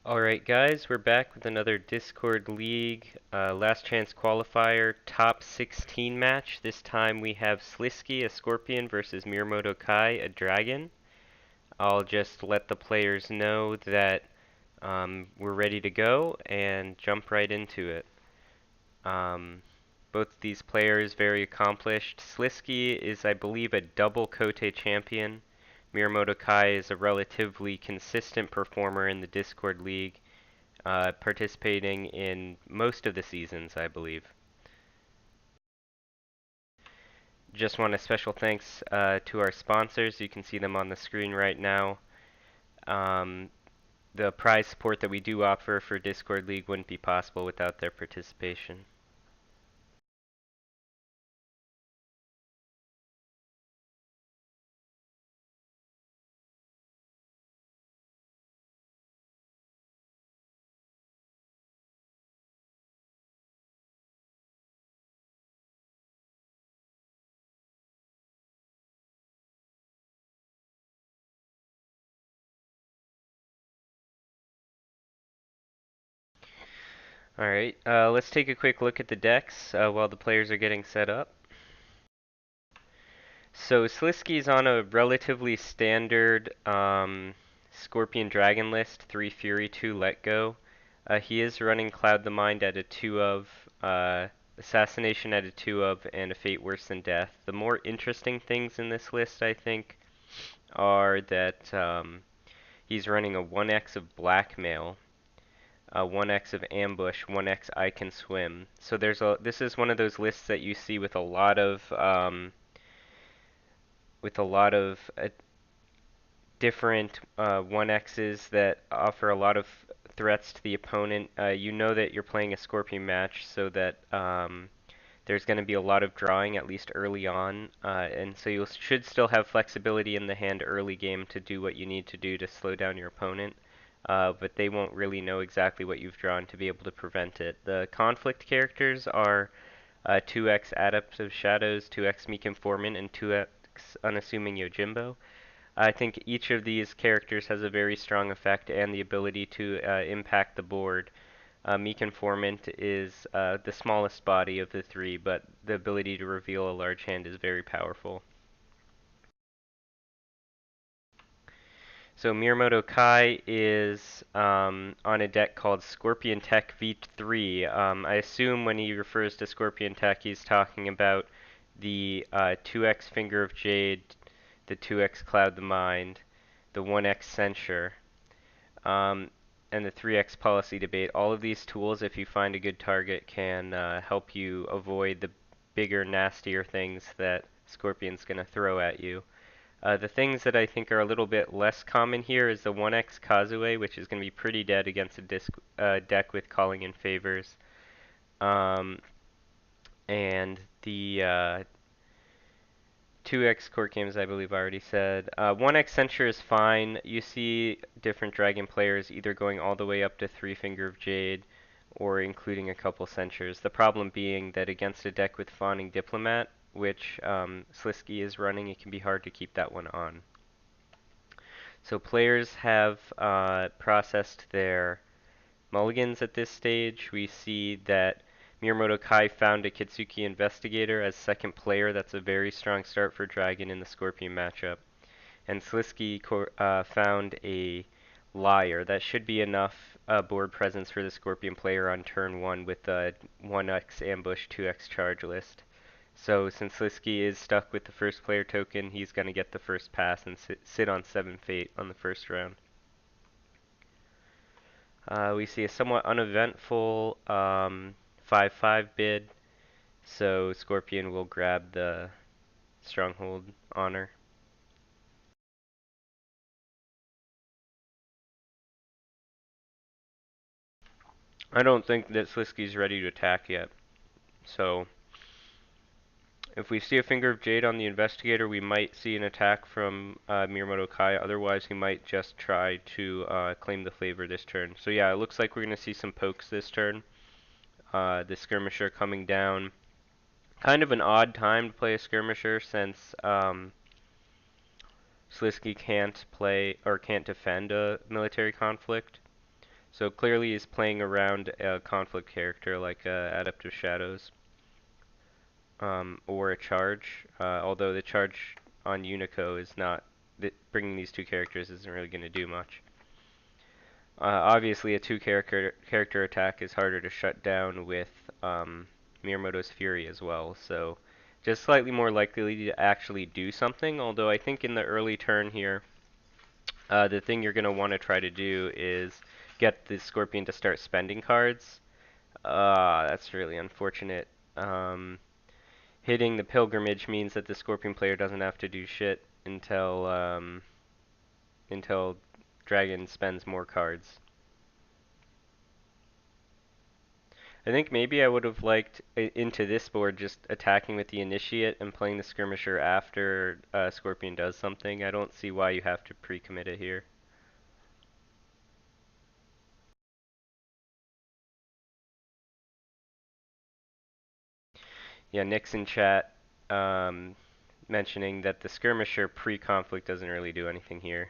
Alright guys, we're back with another Discord League last chance qualifier top 16 match. This time we have Sliski, a scorpion, versus MirumotoKai, a dragon. I'll just let the players know that we're ready to go and jump right into it. Both of these players very accomplished. Sliski is, I believe, a double Kote champion. MirumotoKai is a relatively consistent performer in the Discord League, participating in most of the seasons, I believe. Just want a special thanks to our sponsors. You can see them on the screen right now. Um, the prize support that we do offer for Discord League wouldn't be possible without their participation. Alright, let's take a quick look at the decks while the players are getting set up. So Sliski's on a relatively standard Scorpion Dragon list, 3 Fury, 2 Let Go. He is running Cloud the Mind at a 2 of, Assassination at a 2 of, and a Fate Worse Than Death. The more interesting things in this list, I think, are that he's running a 1x of Blackmail, a 1x of Ambush, 1x I Can Swim. So this is one of those lists that you see with a lot of different 1x's that offer a lot of threats to the opponent. You know that you're playing a Scorpion match, so that there's going to be a lot of drawing, at least early on, and so you should still have flexibility in the hand early game to do what you need to do to slow down your opponent, but they won't really know exactly what you've drawn to be able to prevent it. The conflict characters are 2x Adept of Shadows, 2x Meek Informant, and 2x Unassuming Yojimbo. I think each of these characters has a very strong effect and the ability to impact the board. Meek Informant is the smallest body of the three, but the ability to reveal a large hand is very powerful. So MirumotoKai is on a deck called Scorpion Tech V3. I assume when he refers to Scorpion Tech, he's talking about the 2x Finger of Jade, the 2x Cloud the Mind, the 1x Censure, and the 3x Policy Debate. All of these tools, if you find a good target, can help you avoid the bigger, nastier things that Scorpion's going to throw at you. The things that I think are a little bit less common here is the 1x Kazue, which is going to be pretty dead against a deck with Calling in Favors. And the 2x Court Games, I believe I already said. 1x Censure is fine. You see different Dragon players either going all the way up to 3 Finger of Jade or including a couple Censures. The problem being that against a deck with Fawning Diplomat, which Sliski is running, it can be hard to keep that one on. So players have processed their mulligans at this stage. We see that MirumotoKai found a Kitsuki Investigator as second player. That's a very strong start for Dragon in the Scorpion matchup. And Sliski found a Liar. That should be enough board presence for the Scorpion player on turn 1 with a 1x Ambush, 2x Charge list. So since Sliski is stuck with the first player token, he's going to get the first pass and sit on 7 Fate on the first round. We see a somewhat uneventful 5-5 bid, so Scorpion will grab the Stronghold honor. I don't think that Sliski's ready to attack yet, so if we see a Finger of Jade on the Investigator, we might see an attack from MirumotoKai. Otherwise, he might just try to claim the flavor this turn. So yeah, it looks like we're going to see some pokes this turn. The Skirmisher coming down. Kind of an odd time to play a Skirmisher since Sliski can't play or can't defend a military conflict. So clearly he's playing around a conflict character like Adeptus Shadows, or a charge. Although the charge on Unico is not, bringing these two characters isn't really going to do much. Obviously, a two character attack is harder to shut down with Mirumoto's Fury as well, so just slightly more likely to actually do something. Although I think in the early turn here, the thing you're going to want to try to do is get the Scorpion to start spending cards. That's really unfortunate. Hitting the Pilgrimage means that the Scorpion player doesn't have to do shit until Dragon spends more cards. I think maybe I would have liked into this board just attacking with the Initiate and playing the Skirmisher after Scorpion does something. I don't see why you have to pre-commit it here. Yeah, Nick's in chat um, mentioning that the Skirmisher pre-conflict doesn't really do anything here.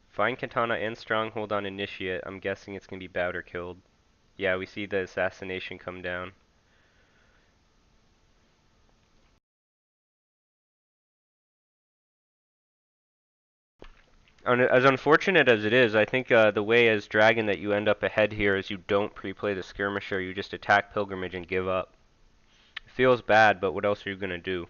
Fine Katana and Stronghold on Initiate. I'm guessing it's going to be Bowder killed. Yeah, we see the assassination come down. As unfortunate as it is, I think the way as Dragon that you end up ahead here is you don't pre-play the Skirmisher, you just attack Pilgrimage and give up. It feels bad, but what else are you going to do?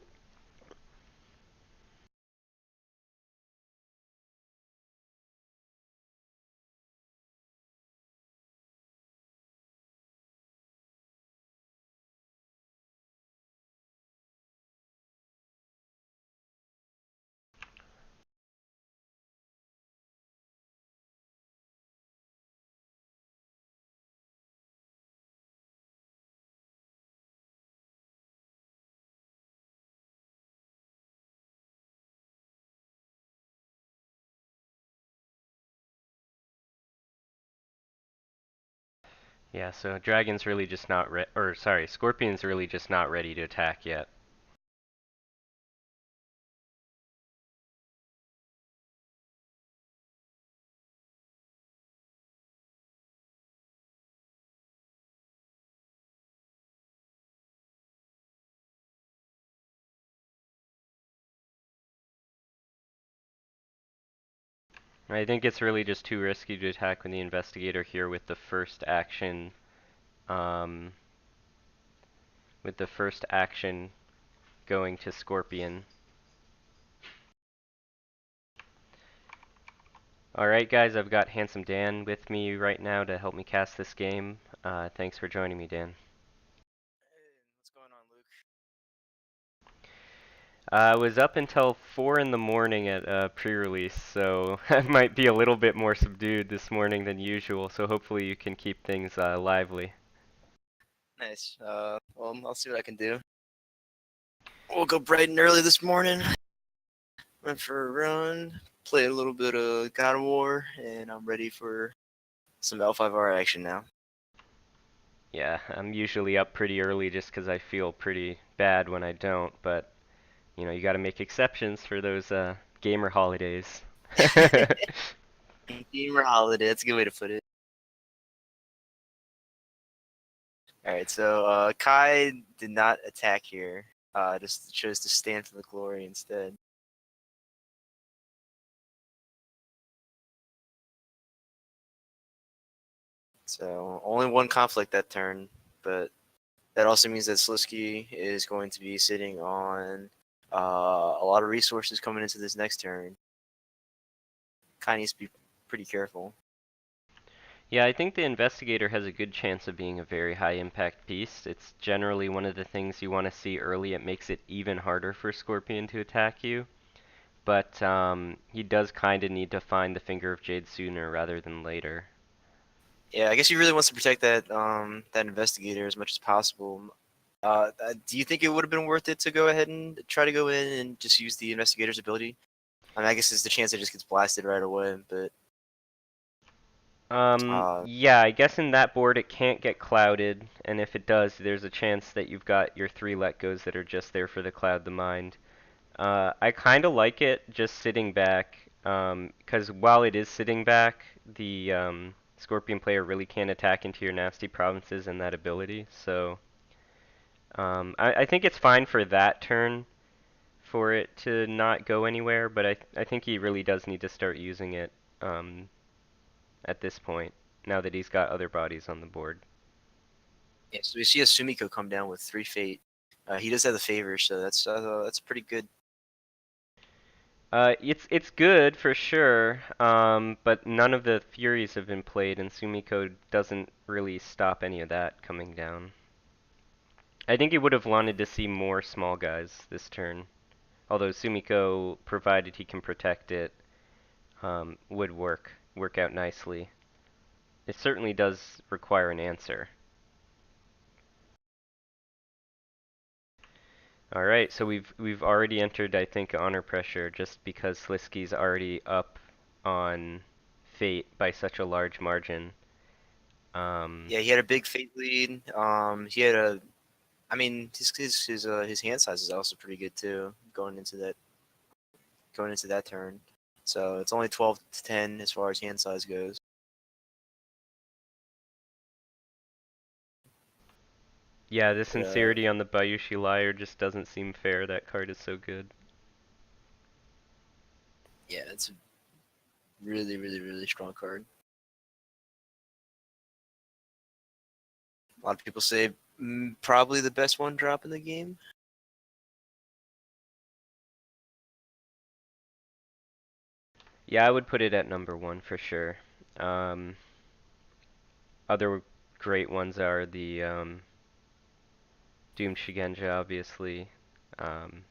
Yeah, so Dragon's really just not or sorry, Scorpion's really just not ready to attack yet. I think it's really just too risky to attack with the Investigator here with the first action, um, going to Scorpion. Alright guys, I've got Handsome Dan with me right now to help me cast this game. Thanks for joining me, Dan. Hey, what's going on, Luke? I was up until 4 in the morning at pre-release, so I might be a little bit more subdued this morning than usual, so hopefully you can keep things lively. Nice. Well, I'll see what I can do. Woke up bright and early this morning. Went for a run. Played a little bit of God of War, and I'm ready for some L5R action now. Yeah, I'm usually up pretty early just because I feel pretty bad when I don't, but you know, you got to make exceptions for those gamer holidays. Gamer holiday. That's a good way to put it. All right. So Kai did not attack here. Just chose to stand for the glory instead. So only one conflict that turn, but that also means that Sliski is going to be sitting on a lot of resources coming into this next turn. Kind of needs to be pretty careful. Yeah, I think the Investigator has a good chance of being a very high impact piece. It's generally one of the things you want to see early. It makes it even harder for Scorpion to attack you. But he does kind of need to find the Finger of Jade sooner rather than later. Yeah, I guess he really wants to protect that investigator as much as possible. Do you think it would have been worth it to go ahead and try to go in and just use the investigator's ability? I mean, I guess it's the chance it just gets blasted right away, but Yeah, I guess in that board it can't get clouded, and if it does, there's a chance that you've got your 3 let goes that are just there for the cloud the mind. I kind of like it just sitting back, because while it is sitting back, the Scorpion player really can't attack into your nasty provinces and that ability. So I think it's fine for that turn for it to not go anywhere, but I think he really does need to start using it um, at this point, now that he's got other bodies on the board. Yeah, so we see a Sumiko come down with 3 Fate. He does have the favor, so that's pretty good. It's good for sure, but none of the Furies have been played, and Sumiko doesn't really stop any of that coming down. I think he would have wanted to see more small guys this turn, although Sumiko, provided he can protect it, would work out nicely. It certainly does require an answer. All right, so we've already entered, I think, honor pressure just because Sliski's already up on Fate by such a large margin. Um, Yeah, he had a big Fate lead. He had a, I mean, his hand size is also pretty good too, going into that turn. So it's only 12 to 10 as far as hand size goes. yeah, the But sincerity on the Bayushi Liar just doesn't seem fair. That card is so good. yeah, it's a really, really, really strong card. A lot of people say probably the best one drop in the game. Yeah, I would put it at number one for sure. Um, Other great ones are the Doom Shigenja, obviously. Um,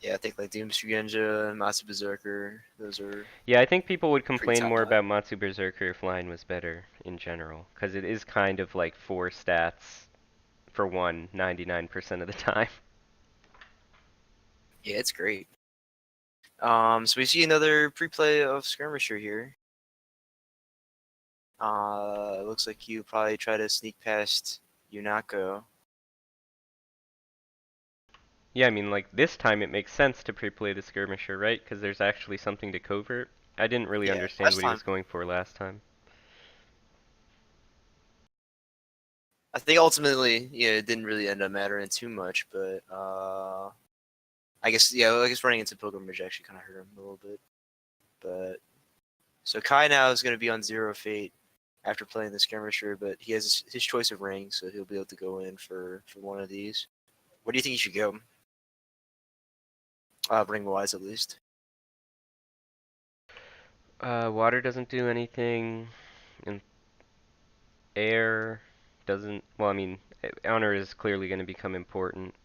Yeah, I think like Doom Shugenja, Matsu Berserker, those are yeah, I think people would pretty complain top more notch. about Matsu Berserker if line was better in general, because it is kind of like four stats for one 99% of the time. Yeah, it's great. So we see another pre-play of Skirmisher here. Looks like you probably try to sneak past Yunako. Yeah, I mean, like this time it makes sense to pre-play the skirmisher, right? Because there's actually something to covert. I didn't really Yeah, understand last what he time was going for last time. I think ultimately, yeah, it didn't really end up mattering too much, but I guess yeah, I guess running into Pilgrimage actually kind of hurt him a little bit. But so Kai now is going to be on 0 Fate after playing the Skirmisher, but he has his choice of rings, so he'll be able to go in for one of these. What do you think he should go? Ring wise, at least. Water doesn't do anything, and air doesn't. Well, I mean, honor is clearly going to become important.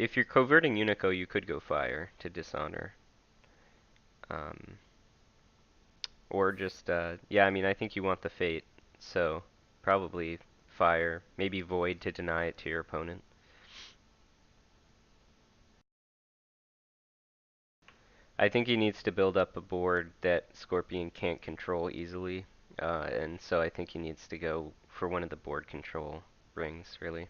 If you're coverting Unico, you could go fire to dishonor. Um, or just, yeah, I mean, I think you want the fate, so probably fire, maybe void to deny it to your opponent. I think he needs to build up a board that Scorpion can't control easily, and so I think he needs to go for one of the board control rings, really.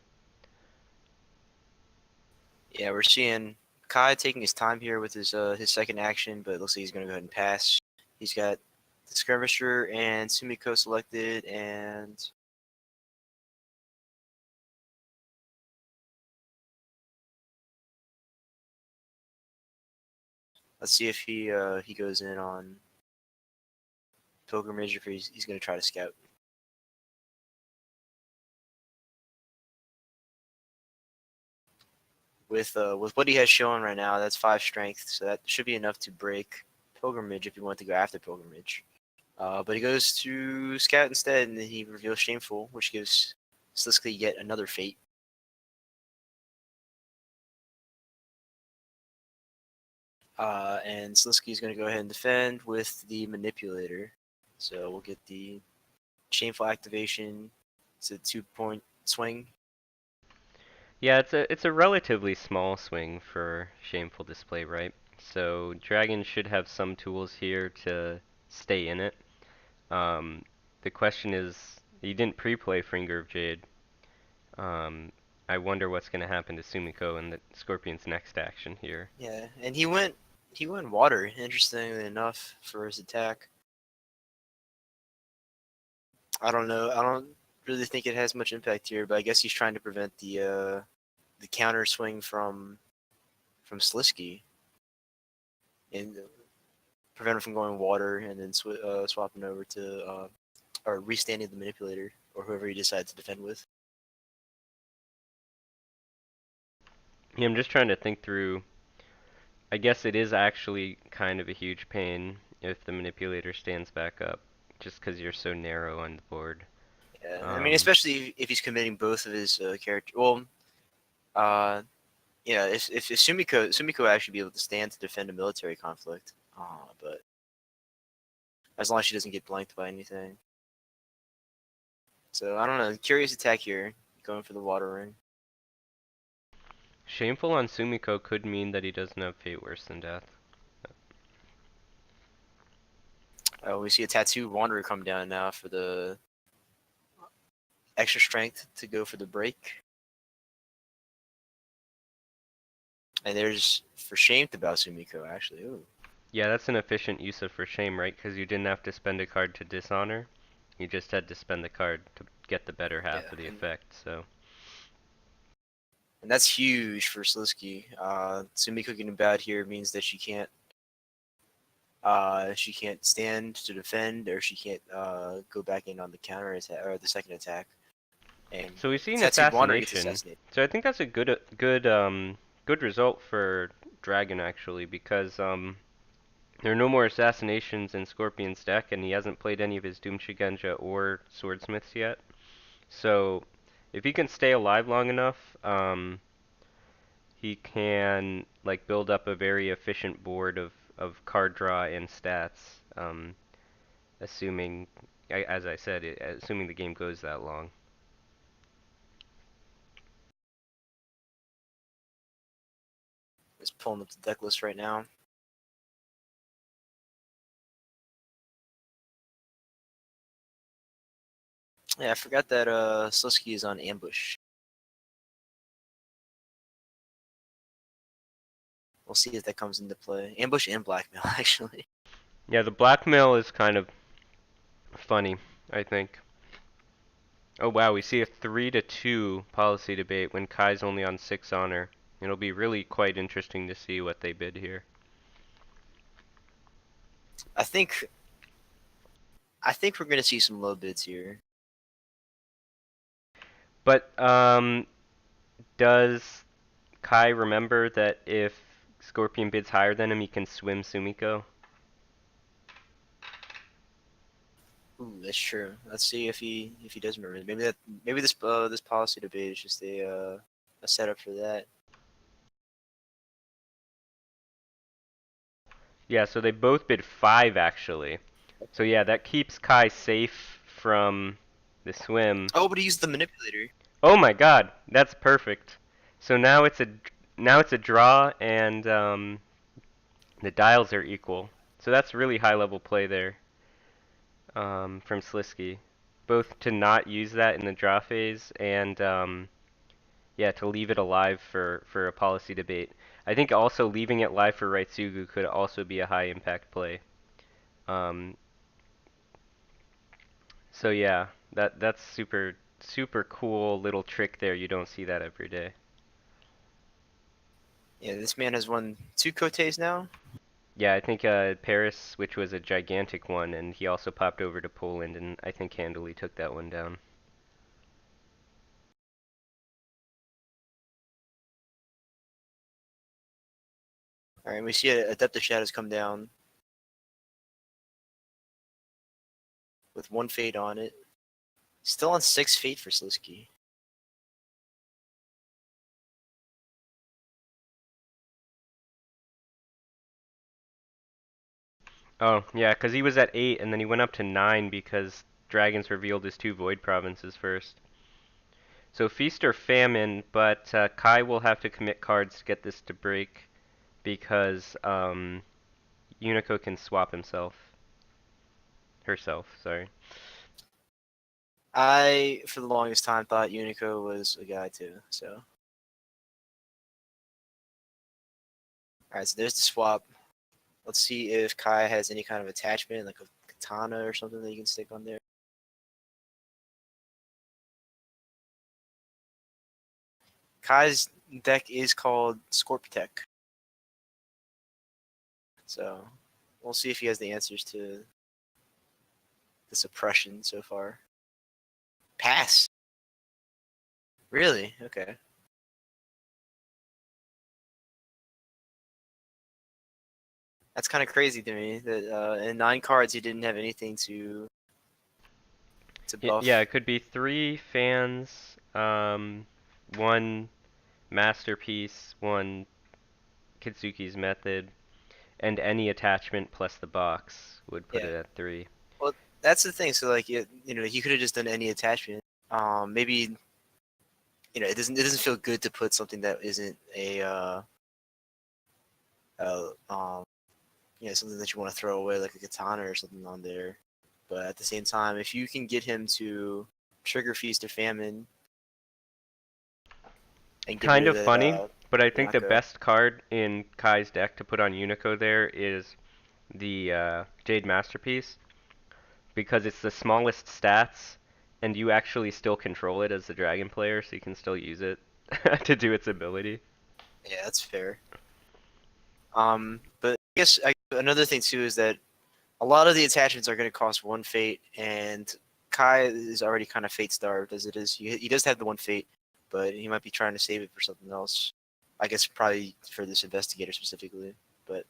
Yeah, we're seeing Kai taking his time here with his second action, but it looks like he's going to go ahead and pass. He's got the Skirmisher and Sumiko selected, and let's see if he goes in on Pilgrimage, if he's going to try to scout. With what he has shown right now, that's 5 strength, so that should be enough to break Pilgrimage if you want to go after Pilgrimage. But he goes to Scout instead, and then he reveals Shameful, which gives Sliski yet another fate. And Sliski is going to go ahead and defend with the Manipulator. So we'll get the Shameful activation. It's a 2-point swing. Yeah, it's a relatively small swing for Shameful Display, right? So Dragon should have some tools here to stay in it. Um, the question is, he didn't pre-play Finger of Jade. Um, I wonder what's going to happen to Sumiko in the Scorpion's next action here. Yeah, and he went water, interestingly enough, for his attack. I don't know. I don't really think it has much impact here, but I guess he's trying to prevent the counter swing from Sliski and prevent him from going water and then swapping over to or restanding the manipulator or whoever he decides to defend with. Yeah, I'm just trying to think through. I guess it is actually kind of a huge pain if the manipulator stands back up, just because you're so narrow on the board. Yeah, I mean, Um, especially if he's committing both of his character. Well, uh, yeah, if Sumiko would actually be able to stand to defend a military conflict, but as long as she doesn't get blanked by anything. So I don't know. Curious attack here, going for the water ring. Shameful on Sumiko could mean that he doesn't have fate worse than death. We see a tattoo wanderer come down now for the extra strength to go for the break. And there's for shame about Sumiko actually. Ooh. Yeah, that's an efficient use of for shame, right? Because you didn't have to spend a card to dishonor. You just had to spend the card to get the better half Yeah, of the and effect. So that's huge for Sliski. Sumiko getting bad here means that she can't stand to defend, or she can't go back in on the counter attack or the second attack. And So we've seen Tattooed Wanderer gets assassination. assassinated. So I think that's a good result for Dragon actually because there are no more assassinations in Scorpion's deck and he hasn't played any of his Doom Shigenja or Swordsmiths yet. So if he can stay alive long enough, he can like build up a very efficient board of card draw and stats. Assuming, as I said, assuming the game goes that long. Just pulling up the deck list right now. Yeah, I forgot that Sliski is on ambush. We'll see if that comes into play. Ambush and blackmail, actually. Yeah, the blackmail is kind of funny, I think. Oh wow, we see a 3-2 policy debate when Kai's only on 6 honor. It'll be really quite interesting to see what they bid here. I think I think we're gonna see some low bids here. But does Kai remember that if Scorpion bids higher than him, he can swim Sumiko? Ooh, that's true. Let's see if he does remember. Maybe this policy debate is just a setup for that. Yeah, so they both bid 5 actually. So yeah, that keeps Kai safe from the swim. Oh, but he used the manipulator. Oh my god, that's perfect. So now it's a draw and the dials are equal. So that's really high level play there from Sliski. Both to not use that in the draw phase and yeah, to leave it alive for a policy debate. I think also leaving it live for Raitsugu could also be a high impact play. Um, so yeah, that's super cool little trick there. You don't see that every day. Yeah, this man has won 2 Kotes now. Yeah, I think Paris, which was a gigantic one, and he also popped over to Poland, and I think handily took that one down. All right, we see a Depth of Shadows come down with 1 fate on it. Still on 6 fate for Sliski. Oh, yeah, because he was at 8, and then he went up to 9 because Dragons revealed his 2 Void Provinces first. So Feast or Famine, but Kai will have to commit cards to get this to break because Unico can swap himself. Herself, sorry. I, for the longest time, thought Unico was a guy too. So, all right, so there's the swap. Let's see if Kai has any kind of attachment, like a katana or something that you can stick on there. Kai's deck is called Scorptech. So we'll see if he has the answers to the suppression so far. Pass. Really? Okay. That's kind of crazy to me that in 9 cards he didn't have anything to Yeah, buff. it could be 3 fans, 1 masterpiece, 1 Kitsuki's method, and any attachment plus the box would put Yeah. it at 3. Well, that's the thing. So like he could have just done any attachment. Maybe it doesn't feel good to put something that isn't a uh um something that you want to throw away like a katana or something on there. But at the same time, if you can get him to trigger feast or famine and get Kind rid of of that funny, but I think the Yako. best card in Kai's deck to put on Unico there is the Jade Masterpiece, because it's the smallest stats, and you actually still control it as the dragon player, so you can still use it to do its ability. Yeah, that's fair. But I guess another thing too is that a lot of the attachments are going to cost 1 fate, and Kai is already kind of fate starved as it is. He does have the 1 fate, but he might be trying to save it for something else. I guess probably for this investigator specifically, but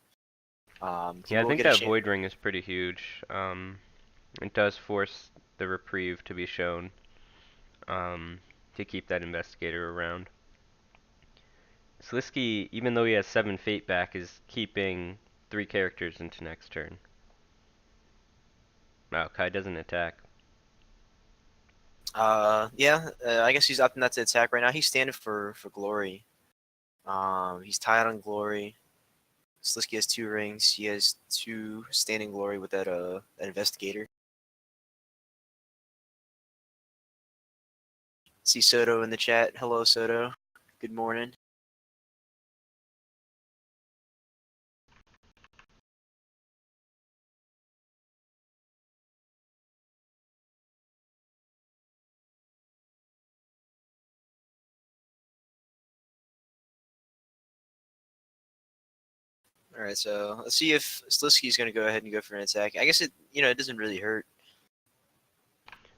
he Yeah, I will think get a that chance. Void Ring is pretty huge. It does force the reprieve to be shown, to keep that investigator around. Sliski, even though he has 7 fate back, is keeping 3 characters into next turn. Wow, Kai doesn't attack. Yeah, I guess he's opting not to attack right now. He's standing for glory. He's tied on glory. Sliski has 2 rings. He has 2 standing glory with that investigator. See Soto in the chat. Hello, Soto. Good morning. All right, so let's see if Sliski's going to go ahead and go for an attack. I guess it doesn't really hurt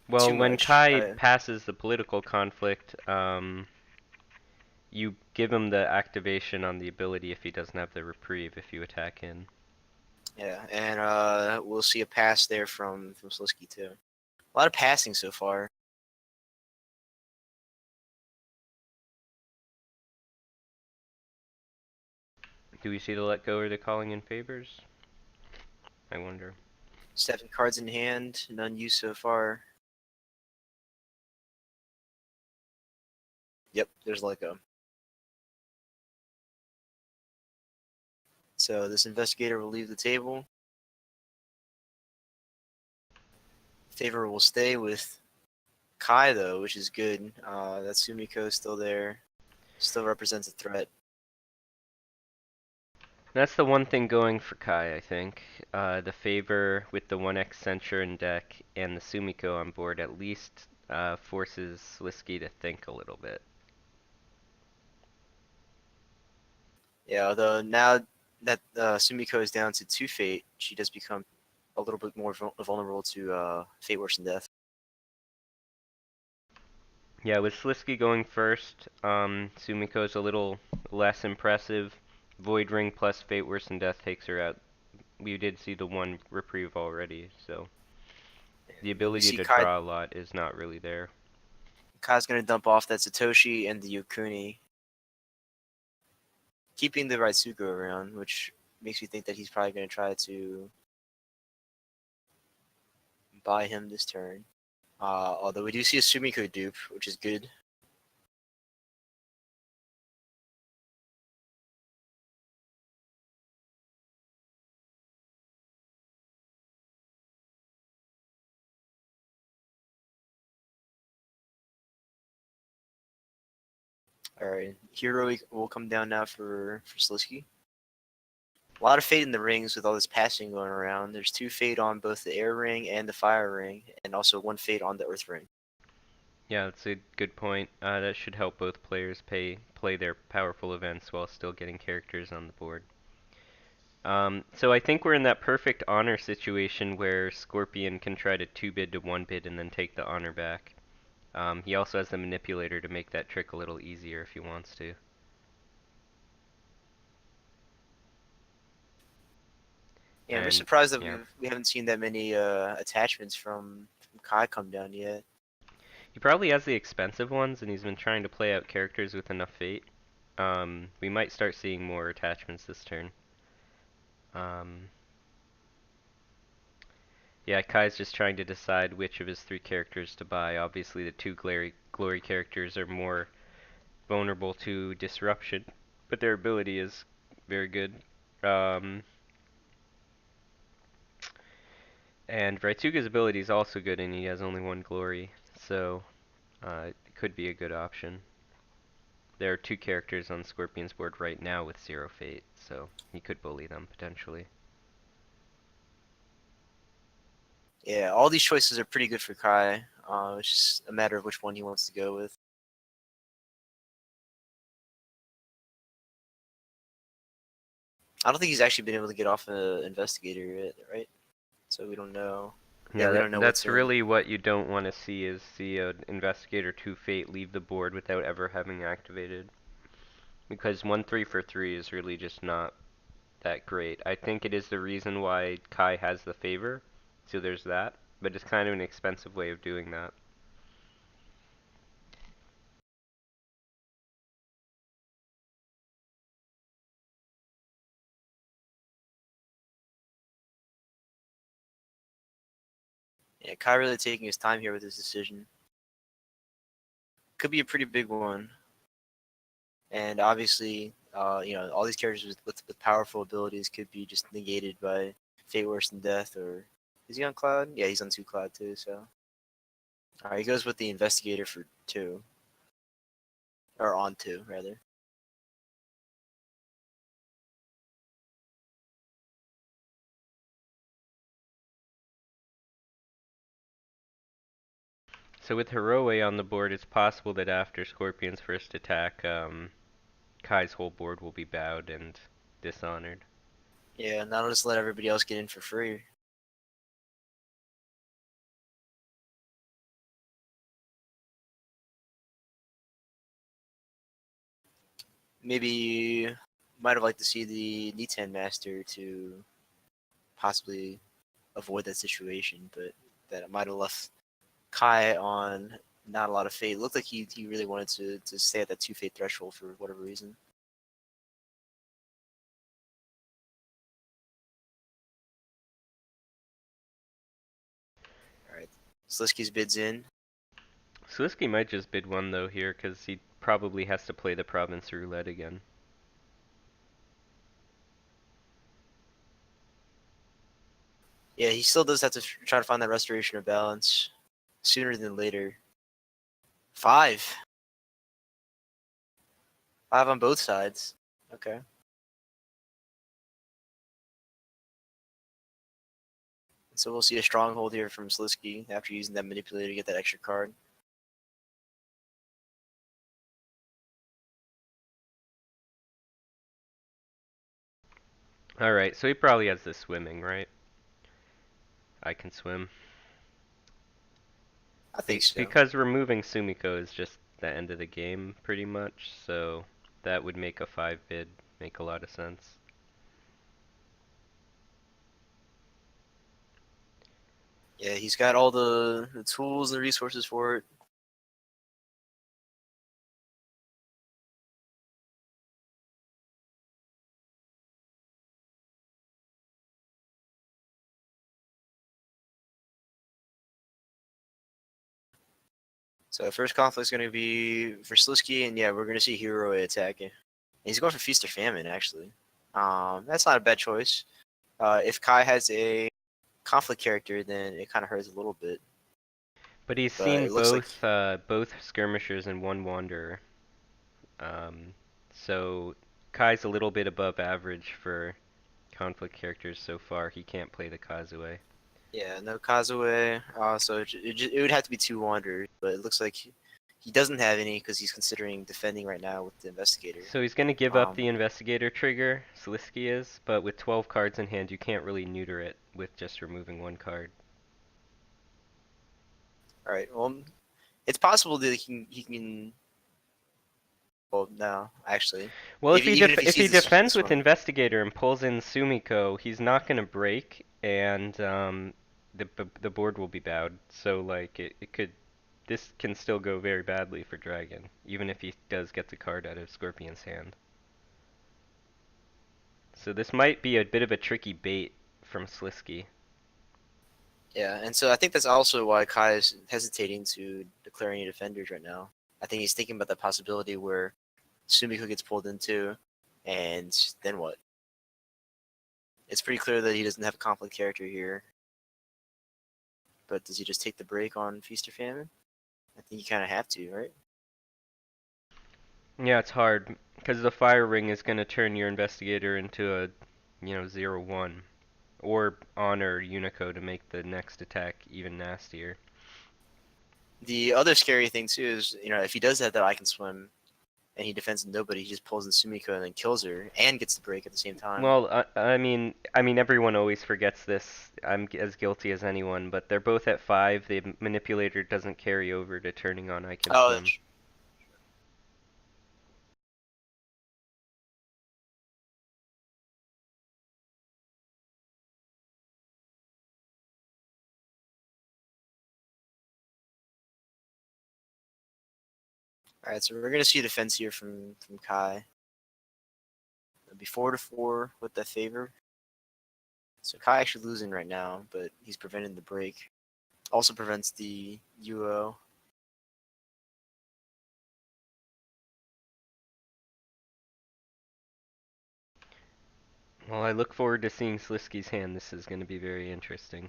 Well, too when much. Kai passes the political conflict, you give him the activation on the ability if he doesn't have the reprieve if you attack in. Yeah, and we'll see a pass there from Sliski too. A lot of passing so far. Do we see the let go or the calling in favors? I wonder. 7 cards in hand, none used so far. Yep, there's let go. So this investigator will leave the table. Favor will stay with Kai though, which is good. That Sumiko is still there. Still represents a threat. That's the one thing going for Kai, I think. The favor with the 1x Censure in deck and the Sumiko on board at least forces Sliski to think a little bit. Yeah, although now that Sumiko is down to 2 fate, she does become a little bit more vulnerable to fate worse than death. Yeah, with Sliski going first, Sumiko's a little less impressive. Void Ring plus Fate Worse than Death takes her out. We did see the 1 reprieve already, so the And we ability see to draw a lot is not really there. Kai's going to dump off that Satoshi and the Yokuni, keeping the Raitsuko around, which makes me think that he's probably going to try to buy him this turn. Although we do see a Sumiko dupe, which is good. All right, Hero will come down now for Sliski. A lot of fate in the rings with all this passing going around. There's 2 fate on both the air ring and the fire ring, and also 1 fate on the earth ring. Yeah, that's a good point. That should help both players play their powerful events while still getting characters on the board. So I think we're in that perfect honor situation where Scorpion can try to 2-bid to 1-bid and then take the honor back. He also has the manipulator to make that trick a little easier if he wants to. Yeah, we're And surprised that yeah, we haven't seen that many attachments from Kai come down yet. he probably has the expensive ones, and he's been trying to play out characters with enough fate. We might start seeing more attachments this turn. Um, yeah, Kai's just trying to decide which of his three characters to buy. Obviously, the two glory characters are more vulnerable to disruption, but their ability is very good. Um, and Raitsuga's ability is also good, and he has only one glory, so it could be a good option. There are two characters on Scorpion's board right now with 0 fate, so he could bully them potentially. Yeah, all these choices are pretty good for Kai. It's just a matter of which one he wants to go with. I don't think he's actually been able to get off an investigator yet, right? So we don't know. Yeah, Yeah, we don't know what's that's in. really what you don't want to see is see an Investigator 2 Fate leave the board without ever having activated. Because 1-3 for 3 is really just not that great. I think it is the reason why Kai has the favor, so there's that. But it's kind of an expensive way of doing that. Yeah, Kai really taking his time here with his decision. Could be a pretty big one. And obviously, all these characters with powerful abilities could be just negated by fate worse than death. Or is he on Cloud? Yeah, he's on 2 Cloud too. So, all right, he goes with the investigator for 2, or on 2 rather. So with Hiroe on the board, it's possible that after Scorpion's first attack, Kai's whole board will be bowed and dishonored. Yeah, now just let everybody else get in for free. Maybe might have liked to see the Nitan Master to possibly avoid that situation, but that might have left Kai on not a lot of fate. It looked like he really wanted to stay at that 2 fate threshold for whatever reason. All right, Sliski's bids in. Sliski might just bid one though here, because he probably has to play the province roulette again. Yeah, he still does have to try to find that restoration of balance sooner than later. 5, 5 on both sides. Okay. So we'll see a stronghold here from Sliski after using that manipulator to get that extra card. Alright, so he probably has the swimming, right? I can swim. I think so. Because removing Sumiko is just the end of the game, pretty much, so that would make a 5 bid make a lot of sense. Yeah, he's got all the tools and resources for it. So first conflict is going to be for Sliski, and yeah, we're going to see Hero attacking. He's going for Feast or Famine, actually. That's not a bad choice. If Kai has a conflict character, then it kind of hurts a little bit. But he's But seen it looks like, both skirmishers and one wanderer. Um, so Kai's a little bit above average for conflict characters so far. He can't play the Kazue. Yeah, no Kazue. So it would have to be two Wanderers, but it looks like he doesn't have any because he's considering defending right now with the Investigator. So he's going to give up Um, the investigator trigger, Sliski is, but with 12 cards in hand, you can't really neuter it with just removing one card. all right. Well, it's possible that he can. Well, no, actually, Well, even if he if he sees defends this with one. investigator and pulls in Sumiko, he's not going to break, and the board will be bowed. So like it could this can still go very badly for Dragon, even if he does get the card out of Scorpion's hand. So this might be a bit of a tricky bait from Sliski. Yeah, and so I think that's also why Kai is hesitating to declare any defenders right now. I think he's thinking about the possibility where Sumiko gets pulled into, and then what? It's pretty clear that he doesn't have a conflict character here, but does he just take the break on Feast or Famine? I think you kind of have to, right? Yeah, it's hard because the fire ring is going to turn your investigator into a, 0/1, or honor Unico to make the next attack even nastier. The other scary thing too is, if he does have that I can swim and he defends nobody, he just pulls in Sumiko and then kills her and gets the break at the same time. Well, I mean, everyone always forgets this. I'm as guilty as anyone, but they're both at 5. The manipulator doesn't carry over to turning on I Can Oh, Swim. all right. So we're gonna see a defense here from Kai. It'll be 4-4 with the favor. So Kai actually losing right now, but he's preventing the break. Also prevents the UO. Well, I look forward to seeing Sliski's hand. This is going to be very interesting.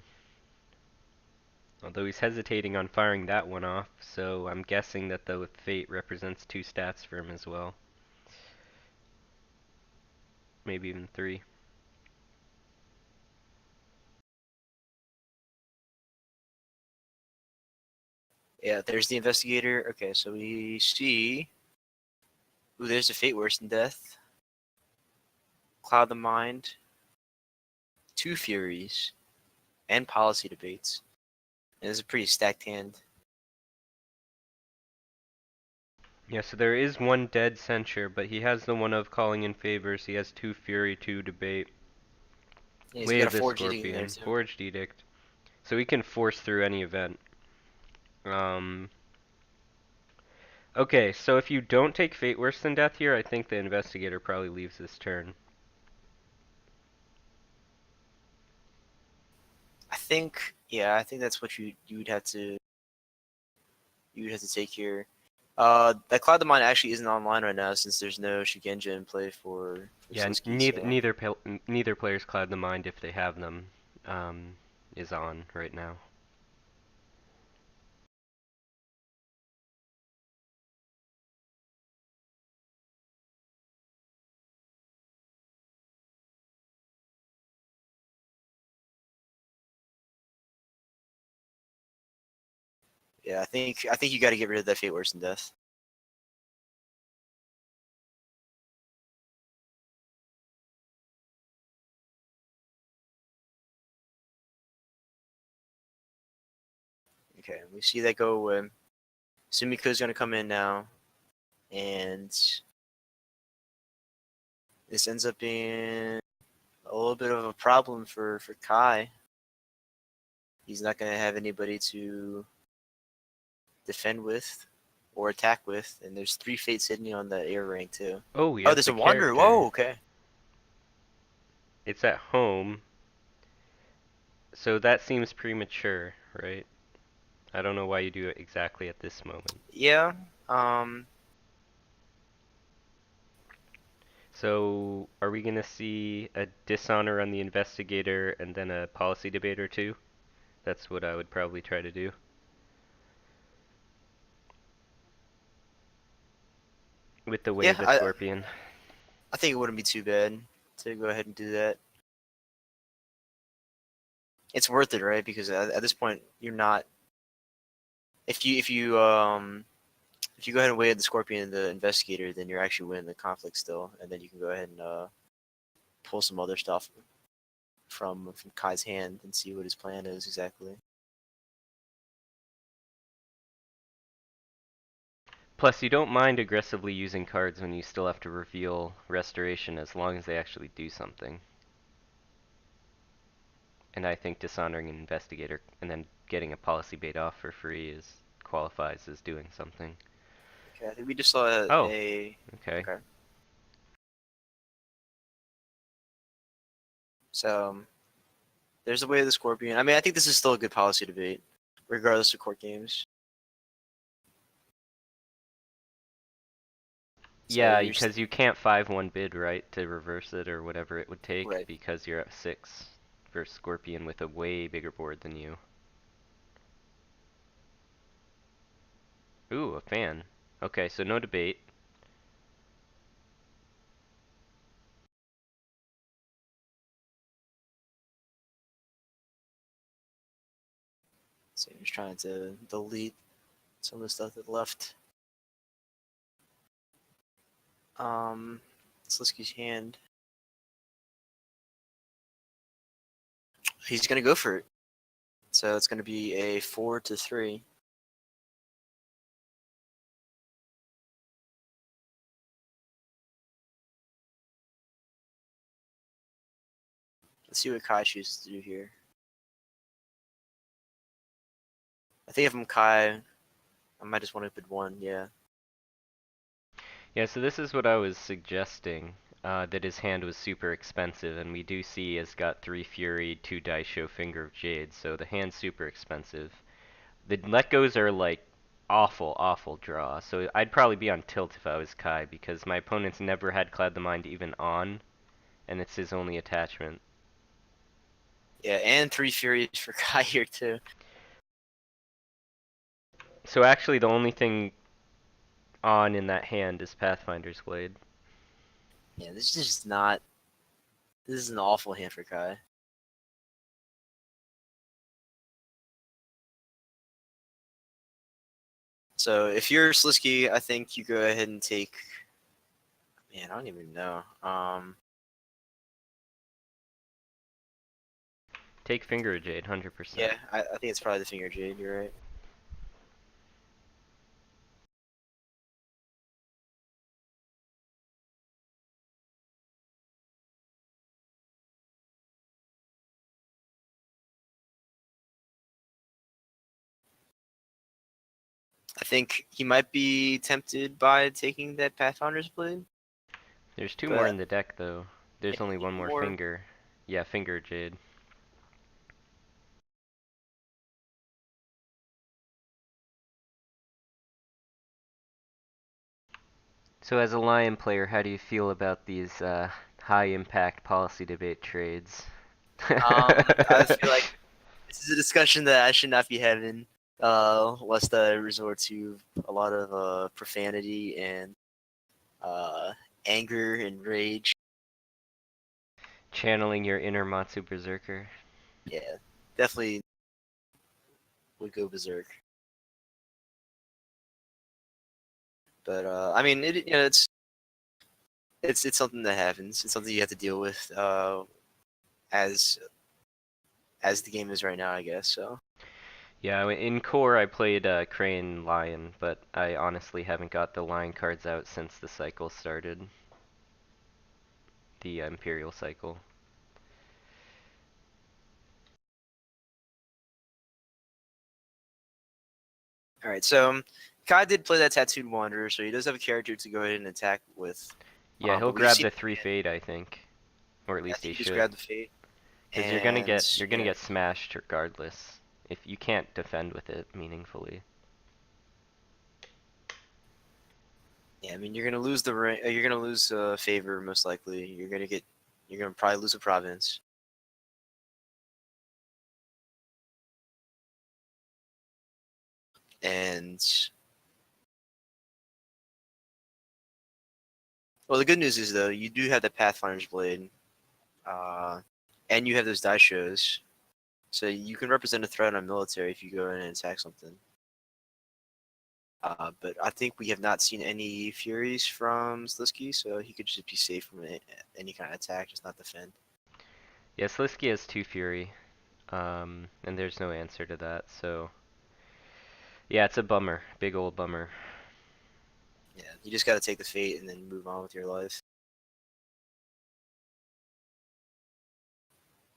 Although he's hesitating on firing that one off, so I'm guessing that the Fate represents 2 stats for him as well. Maybe even 3. Yeah, there's the investigator. Okay, so we see. Ooh, there's the Fate Worse Than Death. Cloud the Mind. Two Furies. And Policy Debates. And it's a pretty stacked hand. Yeah, so there is one dead censure, but he has the one of calling in favors. He has 2 Fury, 2 Debate. Yeah, he's Way got of a the Forge Edict in there Scorpion. too. Forged Edict. So he can force through any event. Okay, so if you don't take Fate Worse Than Death here, I think the Investigator probably leaves this turn. I think that's what you would have to take here. That Cloud the Mind actually isn't online right now since there's no Shigenja in play for Yeah, Sliski. So neither player's Cloud the Mind, if they have them, um, is on right now. yeah, I think you got to get rid of that Fate Worse Than Death. Okay, we see that go away. Sumiko's gonna come in now, and this ends up being a little bit of a problem for Kai. He's not gonna have anybody to defend with or attack with, and there's 3 fates sitting on the air rank too. Oh, he Oh, has there's the a Wanderer. character. Whoa, okay. It's at home, so that seems premature, right? I don't know why you do it exactly at this moment. Yeah. Um. So, are we gonna see a dishonor on the investigator and then a policy debate or two? That's what I would probably try to do. With the Way Yeah. of the I Scorpion. I think it wouldn't be too bad to go ahead and do that. it's worth it, right? Because at this point, you're not. If you go ahead and wait the Scorpion and the Investigator, then you're actually winning the conflict still, and then you can go ahead and pull some other stuff from Kai's hand and see what his plan is exactly. Plus, you don't mind aggressively using cards when you still have to reveal Restoration as long as they actually do something. And I think dishonoring an investigator and then getting a policy bait off for free is qualifies as doing something. Okay, I think we just saw Oh, a. okay. Okay. So there's a way of the Scorpion. I mean, I think this is still a good policy debate, regardless of court games. So Yeah, you're because you can't 5-1 bid, right, to reverse it or whatever it would take right. because you're at 6 versus Scorpion with a way bigger board than you. Ooh, a fan. Okay, so no debate. So you're just trying to delete some of the stuff that left. Sliski's hand. He's gonna go for it. So it's gonna be a 4-3. Let's see what Kai chooses to do here. I think if I'm Kai, I might just want to bid one. Yeah. Yeah, so this is what I was suggesting, that his hand was super expensive, and we do see he's got 3 Fury, 2 Dice Show, Finger of Jade, so the hand's super expensive. The let goes are like awful, awful draw, so I'd probably be on tilt if I was Kai, because my opponent's never had Cloud the Mind even on, and it's his only attachment. Yeah, and 3 Furies for Kai here too. So actually the only thing on in that hand is Pathfinder's Blade. Yeah, this is just not. This is an awful hand for Kai. So if you're Sliski, I think you go ahead and take. Man, I don't even know. Take Finger of Jade, 100%. Yeah, I think it's probably the Finger Jade. You're right. I think he might be tempted by taking that Pathfinder's Blade, There's 2 more but in the deck though. There's only yeah, one more more. Finger. Yeah, Finger of Jade. So as a Lion player, how do you feel about these high impact policy debate trades? I feel like this is a discussion that I should not be having, lest I resort to a lot of profanity and uh, anger and rage. Channeling your inner Matsu Berserker. Yeah, definitely would go berserk. But I mean, it's something that happens. It's something you have to deal with as as the game is right now, I guess. So Yeah, in core I played Crane Lion, but I honestly haven't got the Lion cards out since the cycle started. The Imperial cycle. all right, so Kai did play that Tattooed Wanderer, so he does have a character to go ahead and attack with. Yeah, he'll But we've grab seen, the 3 Fade, I think. Or at I least think he he just should. grabbed the Fate, Because and you're gonna yeah, get smashed regardless. If you can't defend with it meaningfully. yeah. I mean, you're gonna lose the ring. You're gonna lose favor most likely. You're gonna probably lose a province, and well, the good news is though you do have the Pathfinder's Blade, uh, and you have those die shows. So you can represent a threat on military if you go in and attack something. But I think we have not seen any Furies from Sliski, so he could just be safe from any kind of attack, just not defend. Yeah, Sliski has 2 Fury, and there's no answer to that, so yeah, it's a bummer, big old bummer. Yeah, you just got to take the fate and then move on with your life.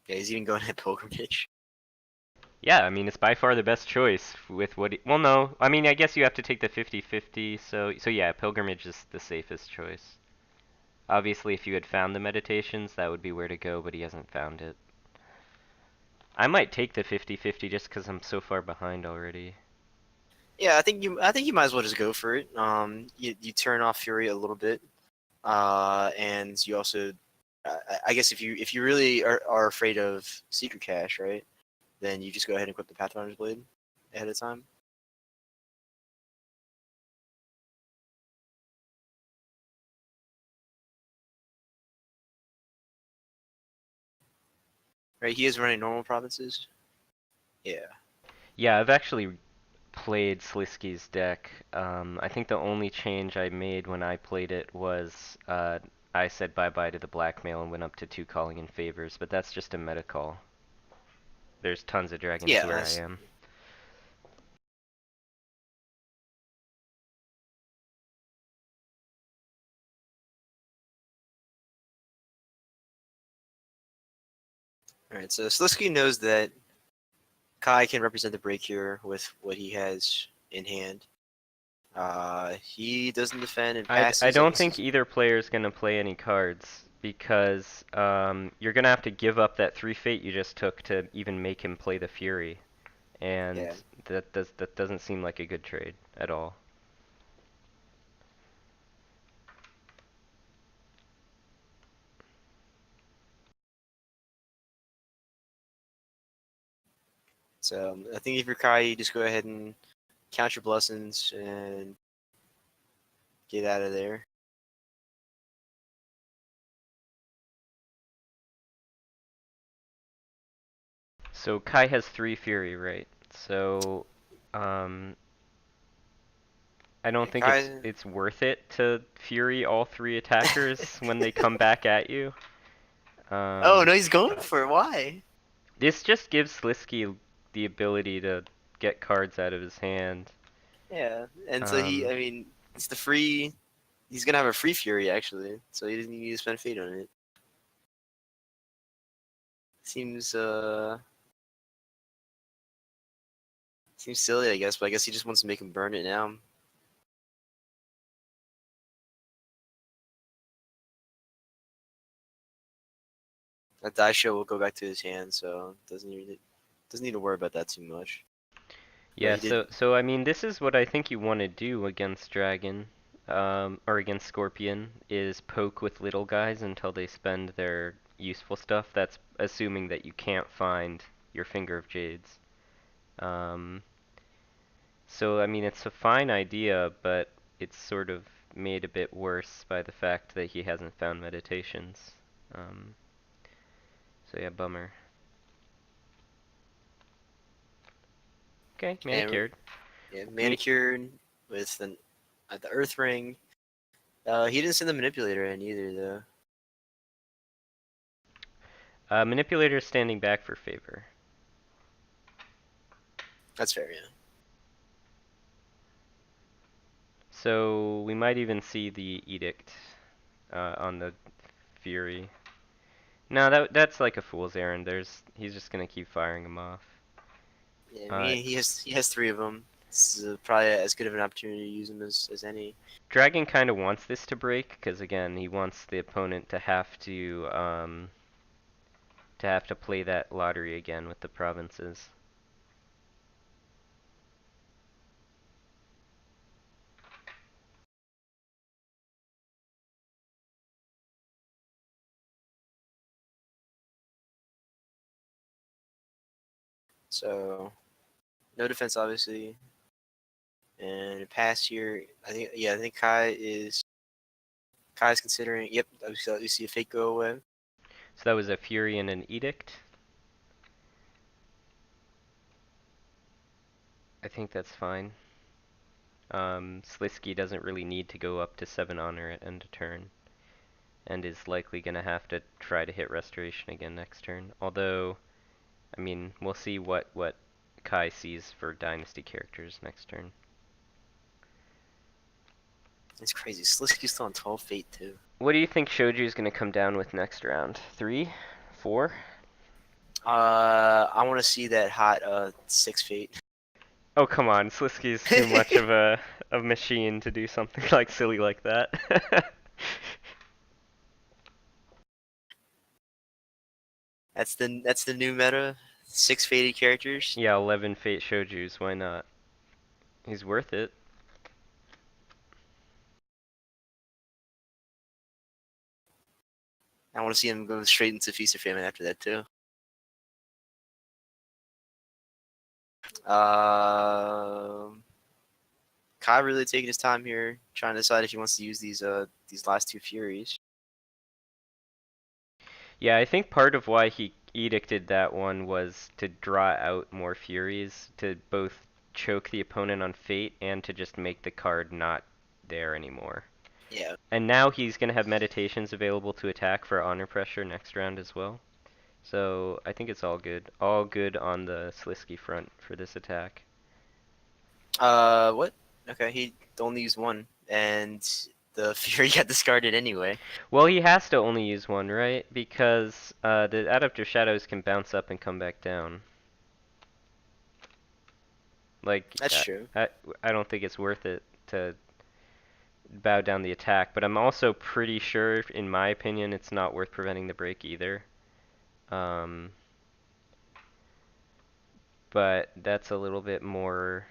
Yeah, he's even going at pilgrimage. Yeah, I mean, it's by far the best choice with what well, no, I mean, I guess you have to take the 50-50, so yeah, pilgrimage is the safest choice. Obviously, if you had found the meditations, that would be where to go, but he hasn't found it. I might take the 50-50 just because I'm so far behind already. Yeah, I think you might as well just go for it. You turn off Fury a little bit, and you also, I guess if you really are afraid of Secret Cache, right? Then you just go ahead and equip the Pathfinder's Blade ahead of time. Right, he is running normal provinces. Yeah. Yeah, I've actually played Sliski's deck. I think the only change I made when I played it was I said bye-bye to the blackmail and went up to 2 calling in favors, but that's just a meta call. There's tons of dragons Yeah, where I am. all right. So Sliski knows that Kai can represent the break here with what he has in hand. He doesn't defend and I passes. I don't guess think he's either player is going to play any cards because you're going to have to give up that 3 fate you just took to even make him play the Fury, and yeah. that doesn't seem like a good trade at all. So I think if you're Kai, you just go ahead and count your blessings and get out of there. So Kai has 3 Fury, right? So um, I don't Yeah, think Kai. it's worth it to Fury all 3 attackers when they come back at you. Oh Um, no, he's going for it. Why? this just gives Sliski the ability to get cards out of his hand. Yeah, and so he. Um, I mean, it's the free. He's gonna have a free Fury actually, so he doesn't need to spend fate on it. Seems seems silly, I guess, but I guess he just wants to make him burn it now. That die show will go back to his hand, so doesn't need to worry about that too much. But yeah, he did. so I mean, this is what I think you want to do against Dragon, or against Scorpion, is poke with little guys until they spend their useful stuff. That's assuming that you can't find your Finger of Jades. Um, so I mean, it's a fine idea, but it's sort of made a bit worse by the fact that he hasn't found meditations. Um, so yeah, bummer. Okay, And manicured. yeah, Me manicured with the Earth Ring. He didn't send the manipulator in either, though. Manipulator standing back for favor. That's fair, yeah. So we might even see the edict on the Fury. No, that's like a fool's errand. He's just gonna keep firing them off. Yeah, I Uh, mean, he has three of them. This is probably as good of an opportunity to use them as any. Dragon kind of wants this to break because again, he wants the opponent to have to play that lottery again with the provinces. So no defense, obviously. And pass here, I think. Yeah, I think Kai's considering. Yep, we see a fake go away. So that was a Fury and an edict. I think that's fine. Sliski doesn't really need to go up to 7 honor at end of turn, and is likely gonna have to try to hit Restoration again next turn. Although, I mean, we'll see what Kai sees for Dynasty characters next turn. It's crazy. Sliski's still on 12 fate too. What do you think Shoju's gonna come down with next round? 3? 4? I want to see that hot 6 fate. Oh come on, Sliski's too much of a machine to do something like silly like that. That's the new meta. 6 faded characters. Yeah, 11 Fate Shoju's, why not? He's worth it. I want to see him go straight into Feast or Famine after that too. Kai really taking his time here, trying to decide if he wants to use these last 2 Furies. Yeah, I think part of why he edicted that one was to draw out more Furies, to both choke the opponent on Fate and to just make the card not there anymore. Yeah. And now he's going to have Meditations available to attack for Honor Pressure next round as well. So I think it's all good. All good on the Sliski front for this attack. What? Okay, he only used one, and the Fury got discarded anyway. Well, he has to only use one, right? Because the Adaptive Shadows can bounce up and come back down. Like, That's true. I don't think it's worth it to bow down the attack, but I'm also pretty sure, in my opinion, it's not worth preventing the break either. Um, but that's a little bit more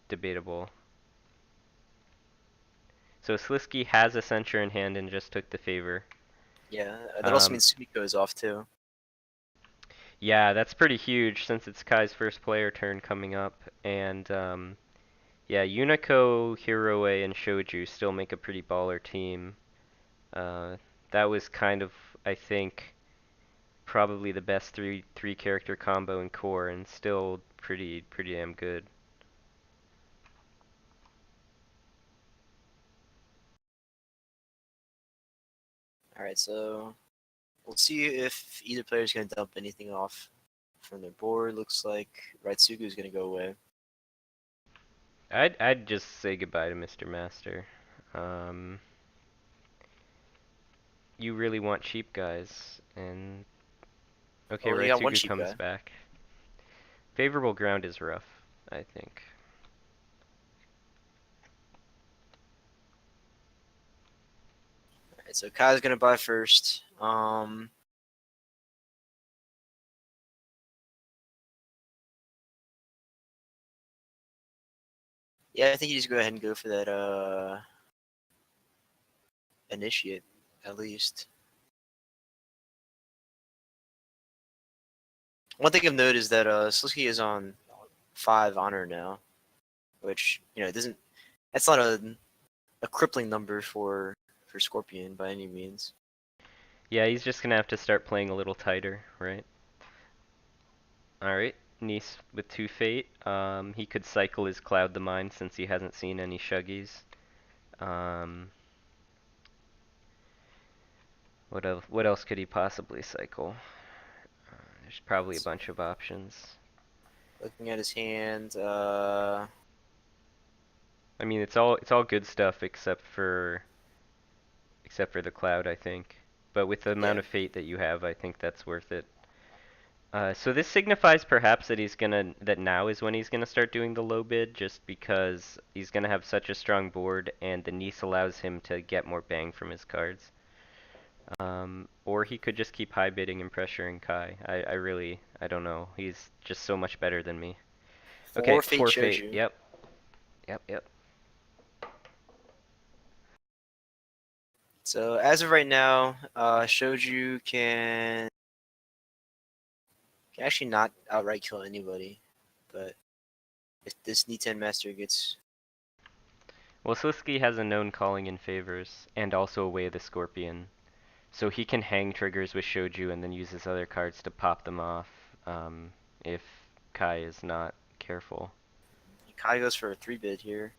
debatable. So Sliski has a Censure in hand and just took the favor. Yeah, that also Um, means Sumiko is off too. yeah, that's pretty huge since it's Kai's first player turn coming up, and yeah, Unico, Hiroe, and Shoju still make a pretty baller team. Uh, that was kind of, I think, probably the best three character combo in core, and still pretty damn good. All right, so we'll see if either player is going to dump anything off from their board. Looks like Raitsugu is going to go away. I'd just say goodbye to Mr. Master. You really want cheap guys, and okay, Oh, they got one Raitsugu cheap comes guy. back. Favorable ground is rough, I think. All right, so Kai's going to buy first. Yeah, I think you just go ahead and go for that initiate at least. One thing of note is that Sliski is on 5 honor now, which it doesn't. That's not a crippling number for Scorpion by any means. Yeah, he's just gonna have to start playing a little tighter, right? Alright, Nice with 2 Fate. He could cycle his Cloud the Mind since he hasn't seen any Shuggies. Um, what else could he possibly cycle? There's probably a bunch of options. Looking at his hand, I mean, it's all good stuff except for the Cloud, I think. But with the amount yeah. of Fate that you have, I think that's worth it. So this signifies perhaps that now is when he's gonna start doing the low bid, just because he's gonna have such a strong board, and the Nice allows him to get more bang from his cards. Or he could just keep high bidding and pressuring Kai. I don't know. He's just so much better than me. Okay, 4 Fate 4 Fate. Choju. Yep, yep. So as of right now, Shoju can actually not outright kill anybody, but if this Niten Master gets Well, Sliski has a known calling in favors, and also a Way of the Scorpion. So he can hang triggers with Shoju and then use his other cards to pop them off if Kai is not careful. Kai goes for a 3-bid here.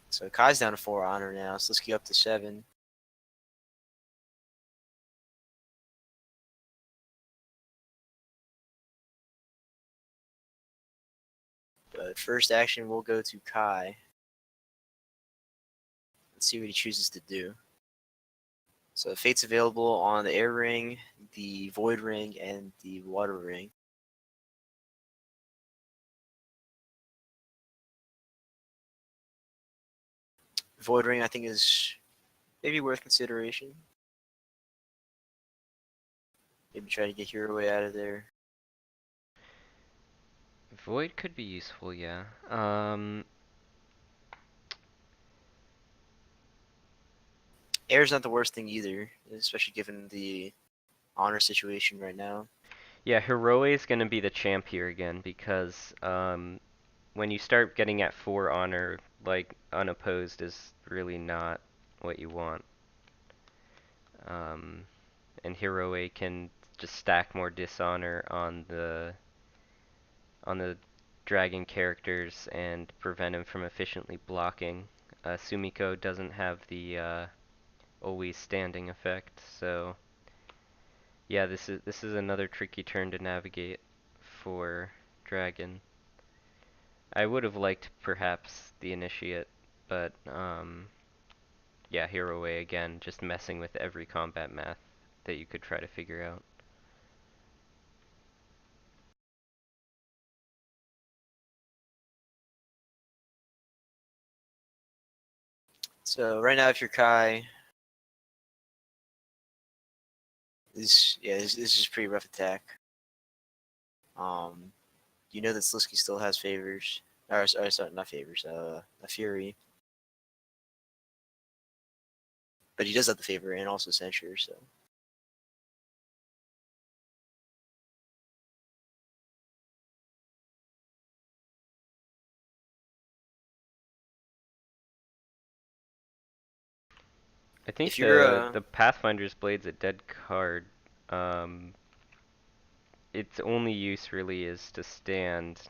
So Kai's down to 4 honor now. Sliski up to 7. But first action will go to Kai. Let's see what he chooses to do. So Fate's available on the Air Ring, the Void Ring, and the Water Ring. Void Ring, I think, is maybe worth consideration. Maybe try to get Hero way out of there. Void could be useful, yeah. Air's not the worst thing either, especially given the honor situation right now. Yeah, Hiroe is going to be the champ here again because when you start getting at 4 honor, like, unopposed is really not what you want. And Hiroe can just stack more dishonor on the dragon characters and prevent him from efficiently blocking. Sumiko doesn't have the always standing effect, so yeah, this is another tricky turn to navigate for Dragon. I would have liked perhaps the Initiate, but yeah, Hero Way again, just messing with every combat math that you could try to figure out. So right now, if you're Kai, this is pretty rough attack. You know that Sliski still has favors, or sorry, not favors, a Fury, but he does have the favor and also Censure. So I think if you're the Pathfinder's Blade's a dead card. Um, its only use really is to stand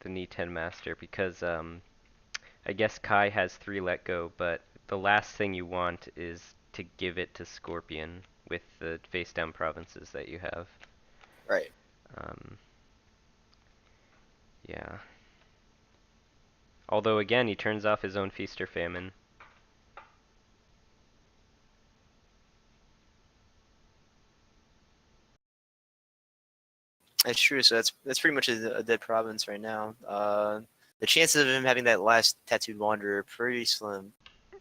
the Niten Master because I guess Kai has 3 let go, but the last thing you want is to give it to Scorpion with the face down provinces that you have. right, Um, yeah. Although again, he turns off his own Feast or Famine. that's true. So that's pretty much a dead province right now. The chances of him having that last tattooed wanderer are pretty slim.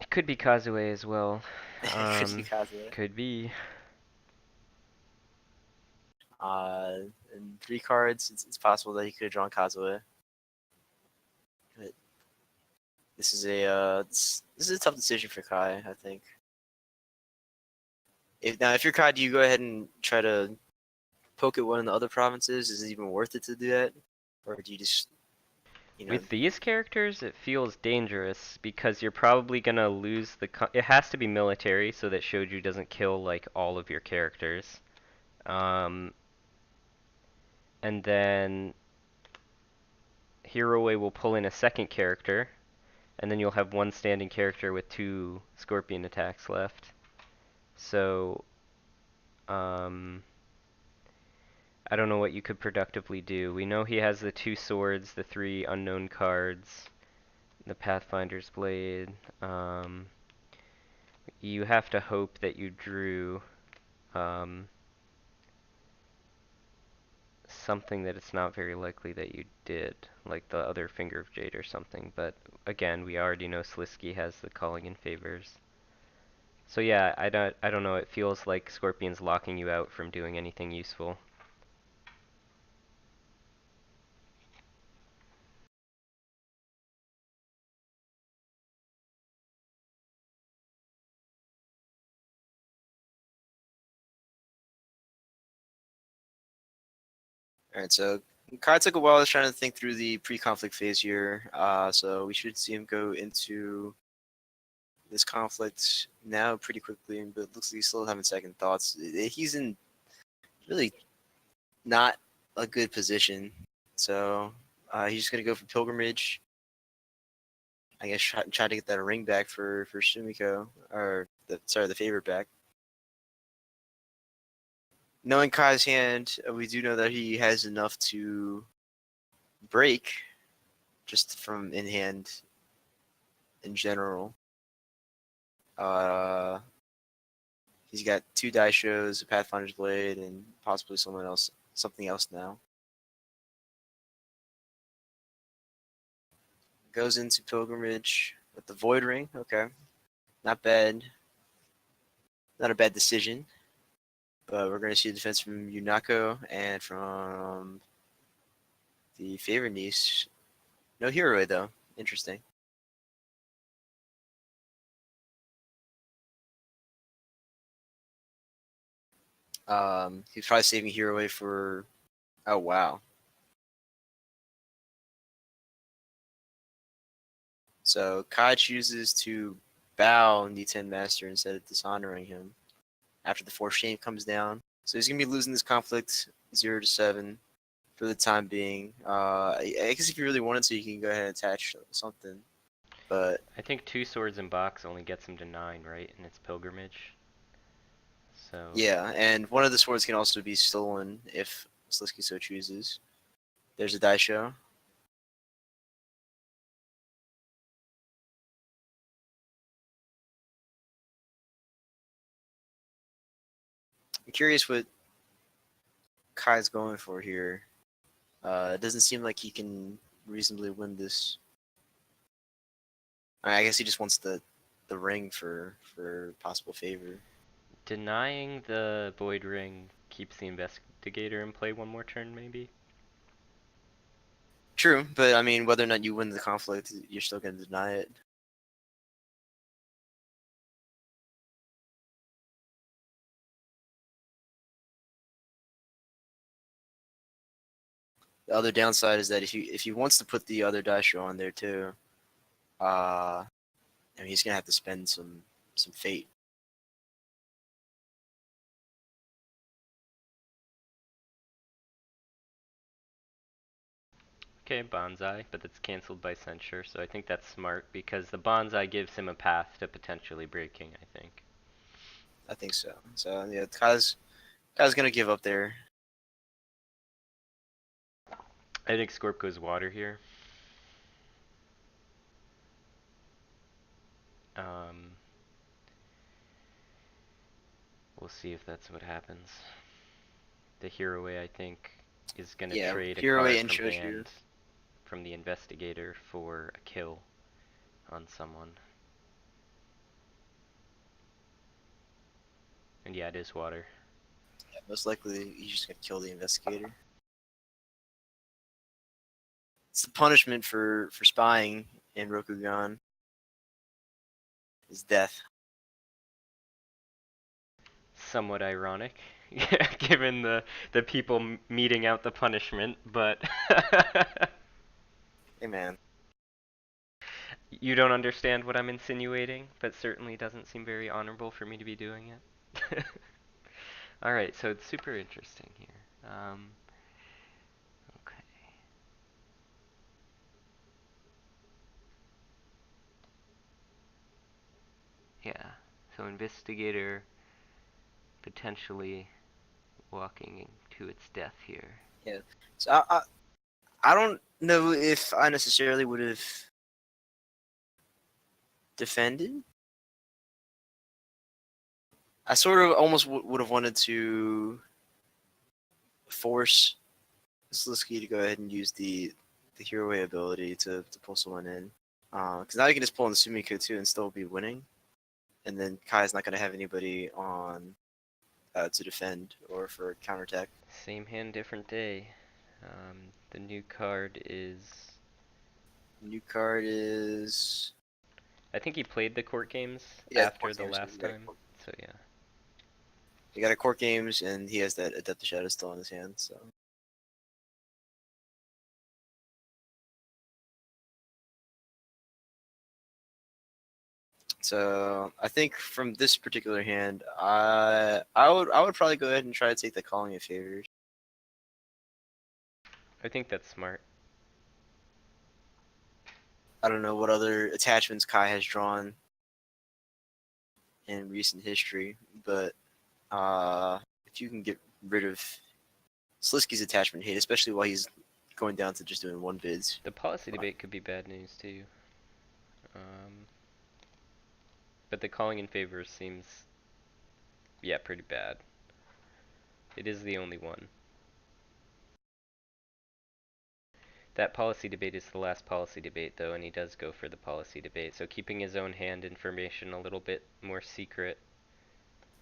Could be Kazue as well. Could be Kazuya. Could be. And 3 cards, it's possible that he could have drawn Kazuya. But this is a tough decision for Kai, I think. If you're Kai, do you go ahead and try to poke at one of the other provinces? Is it even worth it to do that, or do you just With these characters, it feels dangerous because you're probably gonna lose the. It has to be military so that Shoju doesn't kill like all of your characters. Um, and then Hiroe will pull in a second character, and then you'll have one standing character with 2 Scorpion attacks left. So, um, I don't know what you could productively do. We know he has the 2 swords, the 3 unknown cards, the Pathfinder's Blade. You have to hope that you drew um, something that it's not very likely that you did, like the other Finger of Jade or something. But again, we already know Sliski has the Calling in Favors. So yeah, I don't know. It feels like Scorpion's locking you out from doing anything useful. All right, so Kai took a while trying to think through the pre-conflict phase here. So we should see him go into this conflict now pretty quickly, but it looks like he's still having second thoughts. He's in really not a good position. So He's just gonna go for Pilgrimage. I guess try to get that ring back for Sumiko, or the favorite back. Knowing Kai's hand, we do know that he has enough to break, just from in hand in general. Uh, he's got 2 die shows, a Pathfinder's Blade, and possibly something else now. Goes into Pilgrimage with the Void Ring. Okay, not bad. Not a bad decision. But we're going to see a defense from Yunako and from the favorite niece. No Hero though. Interesting. He's probably saving Hero for. Oh wow. So Kai chooses to bow the 10 Master instead of dishonoring him after the Force Shame comes down. So he's gonna be losing this conflict 0-7 for the time being. I guess if you really wanted to, you can go ahead and attach something. But I think 2 swords in box only gets him to 9, right? And it's Pilgrimage. So yeah, and one of the swords can also be stolen if Sliski so chooses. There's a die show. I'm curious what Kai's going for here. It doesn't seem like he can reasonably win this. I guess he just wants the ring for possible favor. denying the Void Ring keeps the Investigator in play one more turn, maybe? True, but I mean, whether or not you win the conflict, you're still going to deny it. The other downside is that if he wants to put the other die show on there too, I mean, he's gonna have to spend some fate. Okay, Bonsai, but that's cancelled by Censure, so I think that's smart because the Bonsai gives him a path to potentially breaking, I think. I think so. So yeah, Kai's gonna give up there. I think Scorp goes water here. Um, we'll see if that's what happens. The Hero I think, is going to Yeah, trade a Hero card and from Shoshiro. hand from the Investigator for a kill on someone. And yeah, it is water. Yeah, most likely he's just gonna kill the investigator. It's the punishment for spying in Rokugan is death. Somewhat ironic, given the people meting out the punishment, but Hey man. you don't understand what I'm insinuating, but certainly doesn't seem very honorable for me to be doing it. Alright, so it's super interesting here. Okay. Yeah, so Investigator potentially walking to its death here. Yeah. So I don't know if I necessarily would have defended. I sort of almost would have wanted to force Sliski to go ahead and use the hero way ability to pull someone in. Because now you can just pull in Sumiko too and still be winning. And then Kai's not going to have anybody on to defend or for counterattack. Same hand, different day. The new card is. New card is. I think he played the court games Yeah, the after court the games. last time. So yeah. He got a court games and he has that Adept of Shadow still in his hand. So I think from this particular hand, I would probably go ahead and try to take the Calling of Favors. I think that's smart. I don't know what other attachments Kai has drawn in recent history, but if you can get rid of Sliski's attachment hate, especially while he's going down to just doing one bids. The policy debate could be bad news too. But the calling in favor seems, yeah, pretty bad. It is the only one. That policy debate is the last policy debate, though, and he does go for the policy debate. So keeping his own hand information a little bit more secret.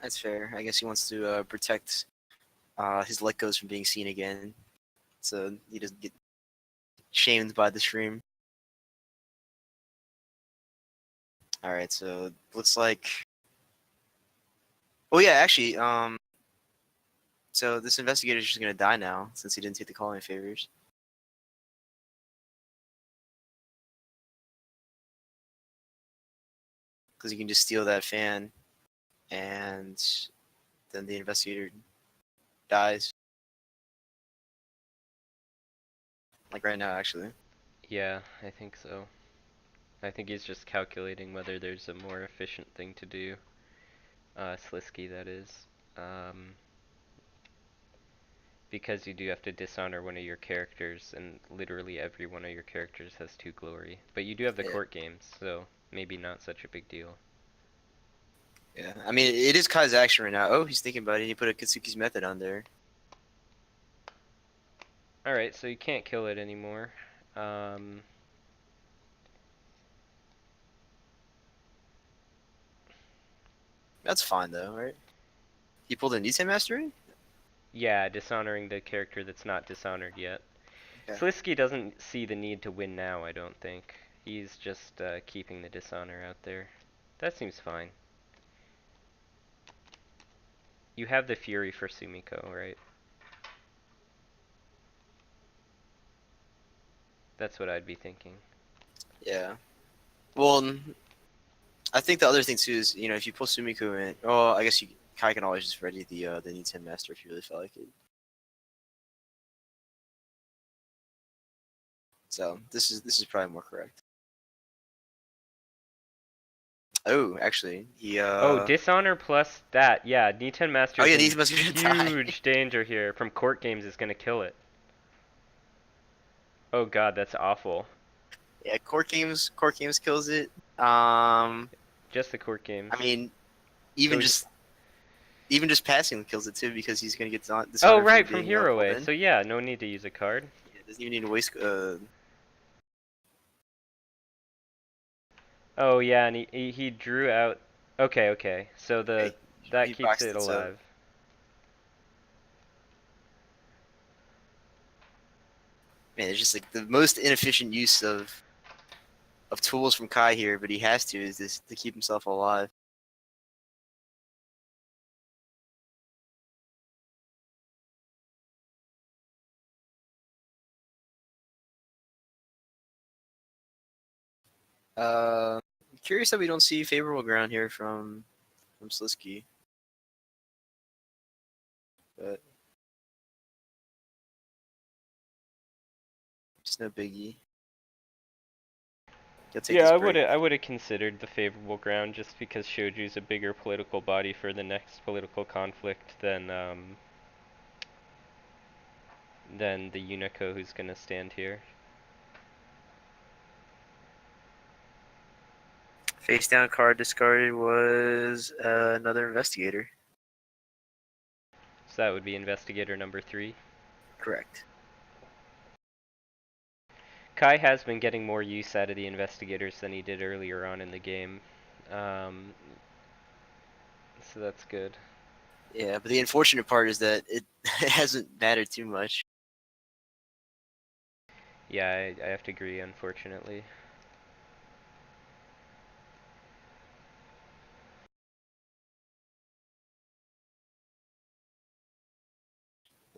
That's fair. I guess he wants to protect his let goes from being seen again, so he doesn't get shamed by the stream. All right, so looks like. Oh yeah, actually, so this investigator is just gonna die now since he didn't take the calling favors. Because you can just steal that fan, and then the investigator dies. Like right now, actually. Yeah, I think so. I think he's just calculating whether there's a more efficient thing to do. Sliski, that is. Because you do have to dishonor one of your characters, and literally every one of your characters has 2 glory. But you do have the Yeah. court games, so maybe not such a big deal. Yeah. I mean, it is Kai's action right now. Oh, he's thinking about it. He put a Katsuki's method on there. Alright, so you can't kill it anymore. Um, That's fine though, right? He pulled a Nisei Mastery? yeah, dishonoring the character that's not dishonored yet. Okay. Sliski doesn't see the need to win now, I don't think. He's just keeping the dishonor out there. That seems fine. You have the Fury for Sumiko, right? That's what I'd be thinking. Yeah. Well, I think the other thing too is, if you pull Sumiko in, oh, I guess Kai can always just ready the Nisei Master if you really felt like it. So this is probably more correct. Oh, actually, he Oh, dishonor plus that. Yeah, Niten oh Master's yeah, in Nisei Master gonna die. huge danger here from court games is going to kill it. Oh god, that's awful. Yeah, court games kills it. Just the court I games. mean, So even just even just passing kills it too because he's gonna get oh, dishonored from right, from being Hero pulled Way. in. So yeah, no need to use a card. Yeah, doesn't even need to waste. Oh yeah, and he drew out. Okay, okay. So Okay, that he keeps boxed it it. So alive. man, it's just like the most inefficient use of tools from Kai here, but he has to is this to keep himself alive. I'm curious that we don't see favorable ground here from Sliski, but it's no biggie. He'll take Yeah, this break. I would have considered the favorable ground just because Shoju's a bigger political body for the next political conflict than the Unico who's gonna stand here. Face down card discarded was another investigator. So that would be investigator number 3. Correct. Kai has been getting more use out of the investigators than he did earlier on in the game. So that's good. Yeah, but the unfortunate part is that it hasn't mattered too much. Yeah, I have to agree, unfortunately.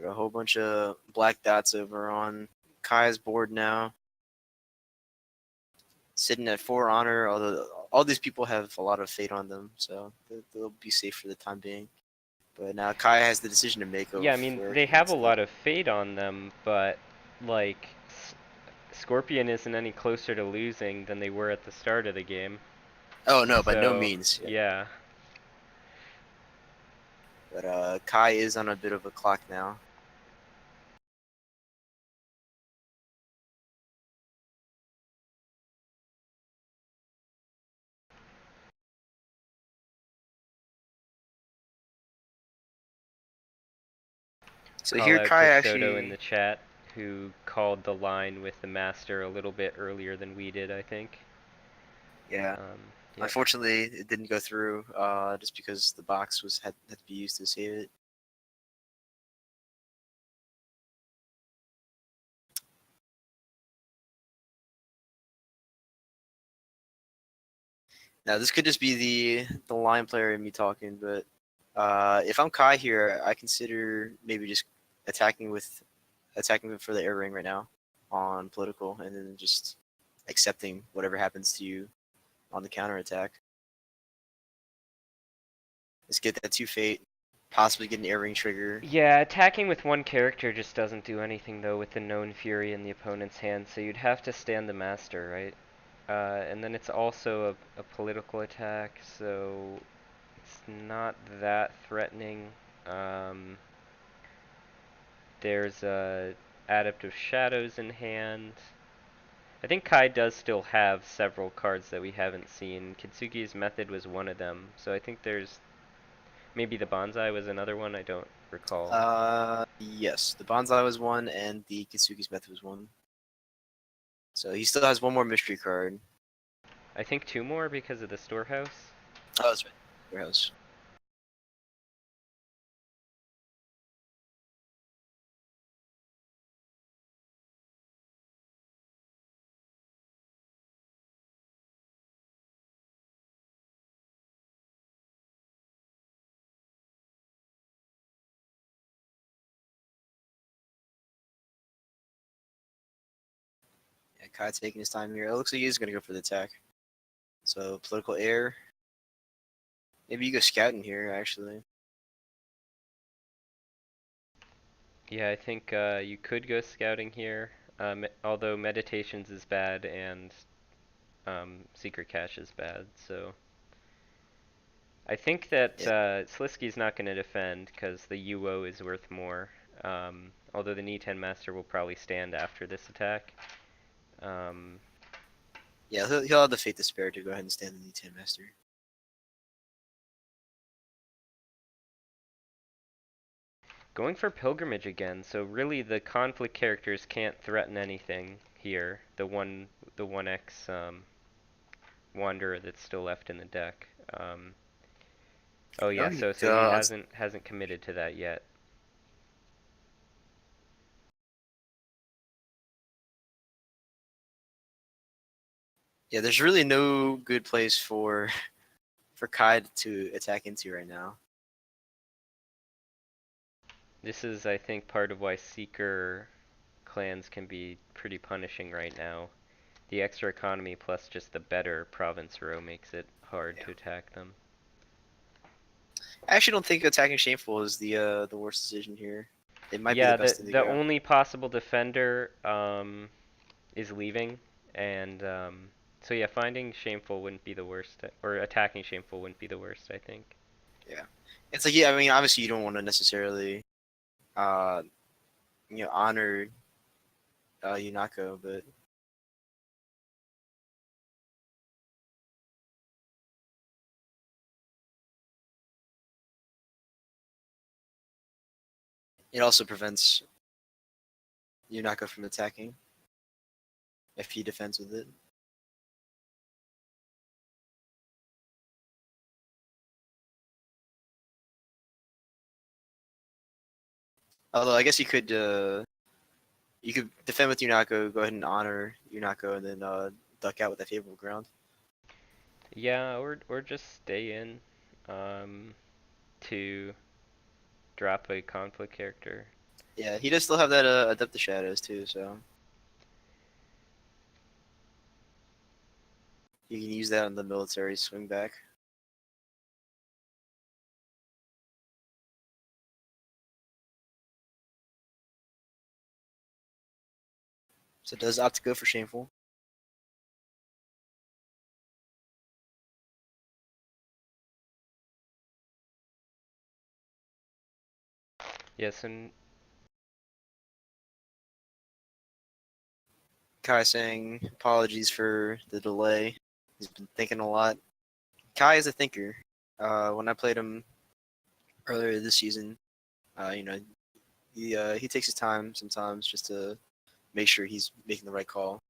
Got a whole bunch of black dots over on Kai's board now. Sitting at 4 honor, although all these people have a lot of fate on them, so they'll be safe for the time being. But now Kai has the decision to make Yeah, of I mean, where they he have a wants to. lot of fate on them, but, like, Scorpion isn't any closer to losing than they were at the start of the game. Oh no, by no So, means. Yeah. yeah. But Kai is on a bit of a clock now. So Call here out Kai to Soto in actually, the chat, who called the line with the Master a little bit earlier than we did, I think. yeah. Yep. Unfortunately, it didn't go through just because the box had to be used to save it. Now this could just be the line player in me talking, but if I'm Kai here, I consider maybe just attacking for the air ring right now on political, and then just accepting whatever happens to you on the counter attack. Let's get that 2 fate, possibly get an air ring trigger. Yeah, attacking with one character just doesn't do anything though with the known fury in the opponent's hand, so you'd have to stand the Master, right? And then it's also a political attack, so it's not that threatening. Um, there's Adept of Shadows in hand. I think Kai does still have several cards that we haven't seen. Kitsugi's Method was one of them, so I think there's maybe the Bonsai was another one. I don't recall. Yes, the Bonsai was one, and the Kitsugi's Method was one. So he still has one more mystery card. I think two more because of the storehouse. Oh, that's right. Warehouse. Yeah, Kai taking his time here. It looks like he's gonna go for the attack. So political air. Maybe you go scouting here, actually. Yeah, I think you could go scouting here, although Meditations is bad and Secret Cache is bad, so I think that Yeah. Sliski's not going to defend because the UO is worth more, although the Ni-10 Master will probably stand after this attack. Um, Yeah, he'll have the Fate Despair to go ahead and stand the D10 Master. Going for Pilgrimage again, so really the conflict characters can't threaten anything here. The 1x Wanderer that's still left in the deck. Oh No, yeah, he so he does. hasn't committed to that yet. Yeah, there's really no good place for Kai to attack into right now. This is, I think, part of why Seeker clans can be pretty punishing right now. The extra economy plus just the better province row makes it hard Yeah. to attack them. I actually don't think attacking Shameful is the worst decision here. It might be the Yeah, best thing to the go. only possible defender is leaving, and so yeah, finding Shameful wouldn't be the worst, or attacking Shameful wouldn't be the worst, I think. Yeah, it's like, yeah, I mean, obviously you don't want to necessarily uh honor Yunako, but it also prevents Yunako from attacking if he defends with it. Although I guess you could defend with Yunako, go ahead and honor Yunako, and then duck out with that favorable ground. Yeah, or just stay in um, to drop a conflict character. Yeah, he does still have that Adept of Shadows too, so you can use that on the military swing back. So it does opt to go for Shameful. Yes, and Kai saying apologies for the delay. He's been thinking a lot. Kai is a thinker. When I played him earlier this season, you know, he takes his time sometimes just to make sure he's making the right call,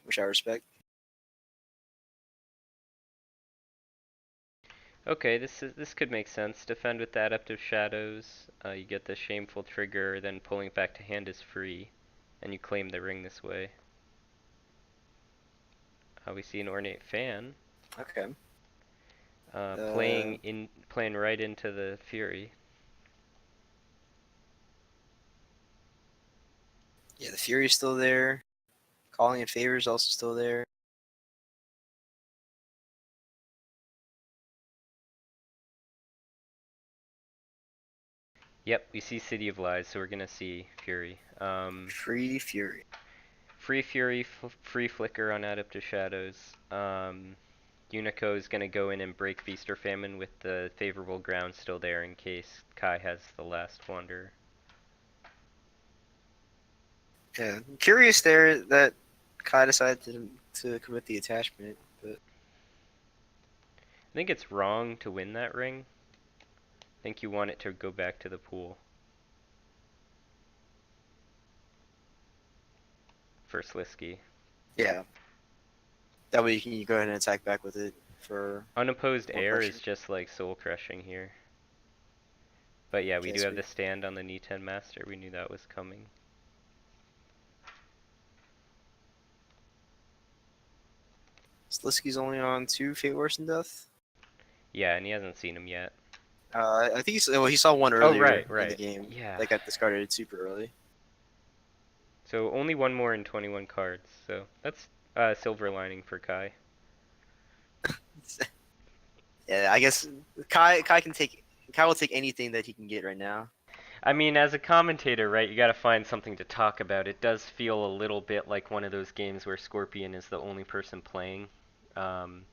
which I respect. okay, this could make sense. Defend with the Adaptive Shadows. You get the Shameful trigger, then pulling back to hand is free, and you claim the ring this way. We see an Ornate Fan Okay. playing Uh, right into the Fury. yeah, the Fury's still there. Calling in favor is also still there. Yep, we see City of Lies, so we're gonna see Fury. Free Fury. Free Fury, free Flicker on Adaptive Shadows. Unico is gonna go in and break Feast or Famine with the favorable ground still there in case Kai has the last Wanderer. Yeah, curious there that Kai decided to commit the attachment, but I think it's wrong to win that ring. I think you want it to go back to the pool for Sliski. yeah, that way you can go ahead and attack back with it for Unopposed more air is pressure. just like soul crushing here. But yeah, we Okay, do have the sweet. stand on the knee 10 master. We knew that was coming. Sliski's only on 2 Fate Worse than Death. Yeah, and he hasn't seen him yet. I think he saw one Oh, earlier right, in the right. game Yeah. that got discarded super early. So only one more in 21 cards. So that's silver lining for Kai. Yeah, I guess Kai will take anything that he can get right now. I mean, as a commentator, right, you gotta find something to talk about. It does feel a little bit like one of those games where Scorpion is the only person playing. Um,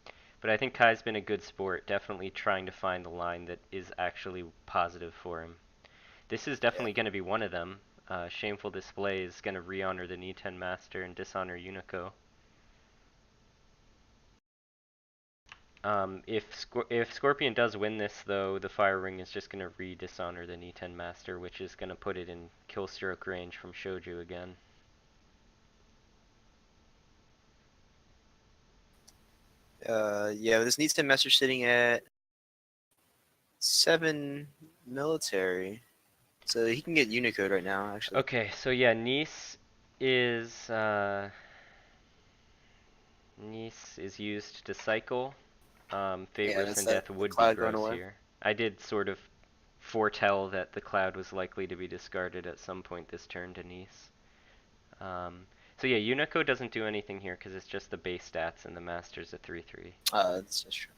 but I think Kai's been a good sport, definitely trying to find the line that is actually positive for him. This is Yeah. definitely going to be one of them. Shameful Display is going to re-honor the Ni-10 Master and dishonor Unico. If Scorpion does win this, though, the Fire Ring is just going to re-dishonor the Ni-10 Master, which is going to put it in Killstroke range from Shoju again. Yeah, this needs to master sitting at 7 military. So he can get Unicode right now, actually. Okay, so yeah, is uh, Nice is used to cycle. Fate Yeah, Worse that's than that Death the would be cloud going gross away. here. I did sort of foretell that the cloud was likely to be discarded at some point this turn to Nice. So yeah, Unico doesn't do anything here because it's just the base stats and the Master's a 3-3. That's true.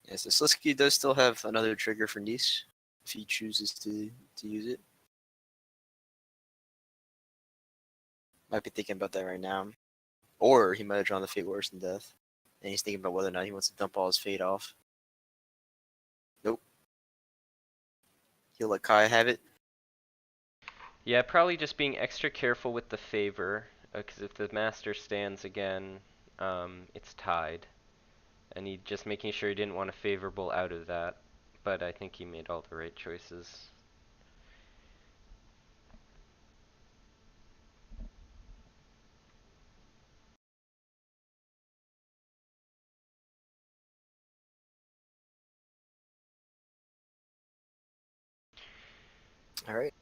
Yeah, so Sliski does still have another trigger for Nice if he chooses to use it. Might be thinking about that right now. Or he might have drawn the Fate Worse than Death. And he's thinking about whether or not he wants to dump all his Fate off. Nope. He'll let Kai have it. Yeah, probably just being extra careful with the favor because if the Master stands again, it's tied. And he just making sure he didn't want a favorable out of that. But I think he made all the right choices. Alright.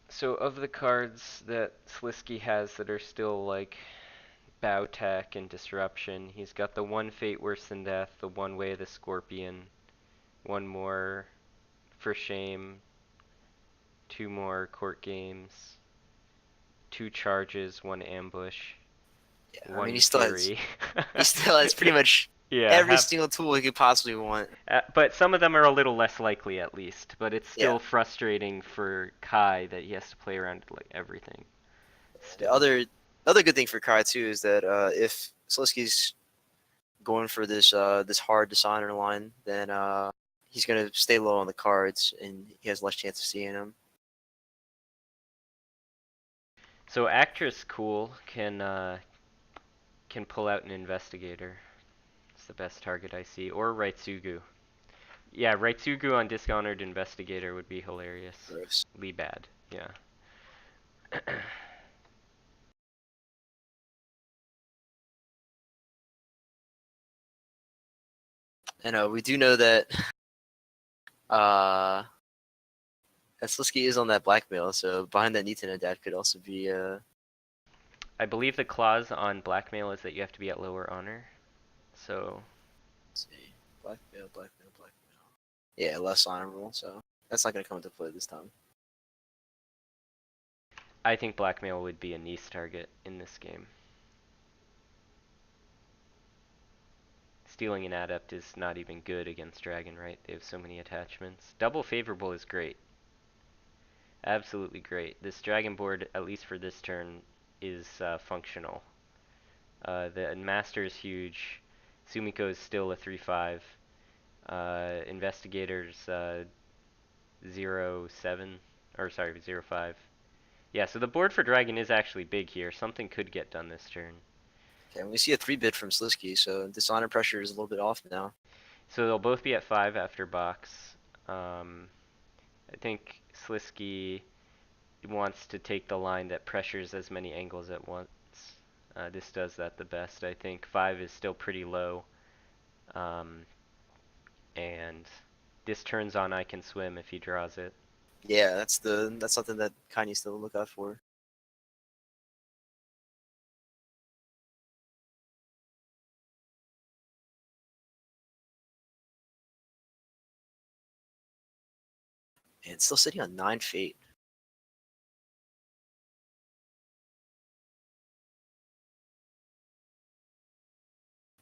So of the cards that Sliski has that are still like Bow Tech and Disruption. He's got the one Fate Worse Than Death, the one Way of the Scorpion, one more for Shame, two more Court Games, two Charges, one Ambush, Yeah, I mean one Fury. he still has pretty much Yeah, every single tool he could possibly want. but some of them are a little less likely at least. But it's Yeah. still frustrating for Kai that he has to play around like everything. The Still. other good thing for Kai too is that if Sliski's going for this hard dishonor line, then he's gonna stay low on the cards and he has less chance of seeing them. So Actress Cool can pull out an Investigator. It's the best target I see, or Raitsugu. Yeah, Raitsugu on Dishonored Investigator would be hilarious. Gross. Lee bad. Yeah. And we do know that uh, Sliski is on that blackmail, so behind that Nintendo dad could also be I believe the clause on blackmail is that you have to be at lower honor. So let's see, blackmail. Yeah, less honorable, so that's not gonna come into play this time. I think blackmail would be a niece target in this game. Stealing an adept is not even good against Dragon, right? They have so many attachments. Double favorable is great. Absolutely great. This Dragon board, at least for this turn, is functional. The Master is huge. Sumiko is still a 3/5. Investigators 0/7, or sorry, 0/5. Yeah, so the board for Dragon is actually big here. Something could get done this turn. Okay, we see a 3-bit from Sliski, so dishonor pressure is a little bit off now. So they'll both be at 5 after box. I think Sliski wants to take the line that pressures as many angles at once. This does that the best. I think 5 is still pretty low. Um, and this turns on I Can Swim if he draws it. Yeah, that's something that Kai needs to look out for. And it's still sitting on 9 fate.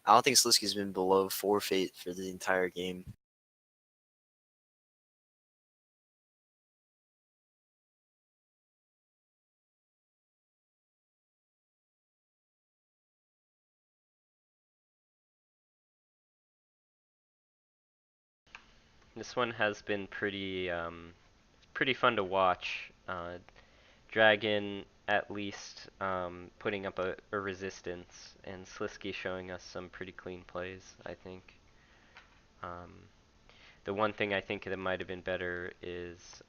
I don't think Sliski's been below 4 fate for the entire game. This one has been pretty fun to watch. Dragon at least putting up a resistance, and Sliski showing us some pretty clean plays, I think. The one thing I think that might have been better is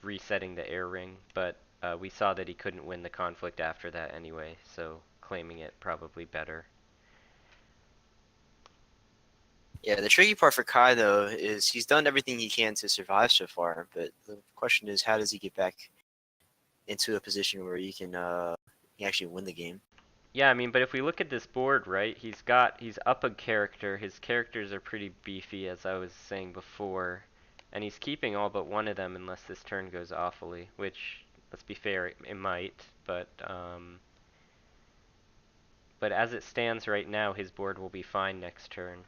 resetting the air ring, but we saw that he couldn't win the conflict after that anyway, so claiming it probably better. Yeah, the tricky part for Kai though is he's done everything he can to survive so far, but the question is how does he get back into a position where he actually win the game? Yeah, I mean, but if we look at this board, right, he's up a character. His characters are pretty beefy, as I was saying before, and he's keeping all but one of them unless this turn goes awfully, which, let's be fair, it might, but as it stands right now, his board will be fine next turn.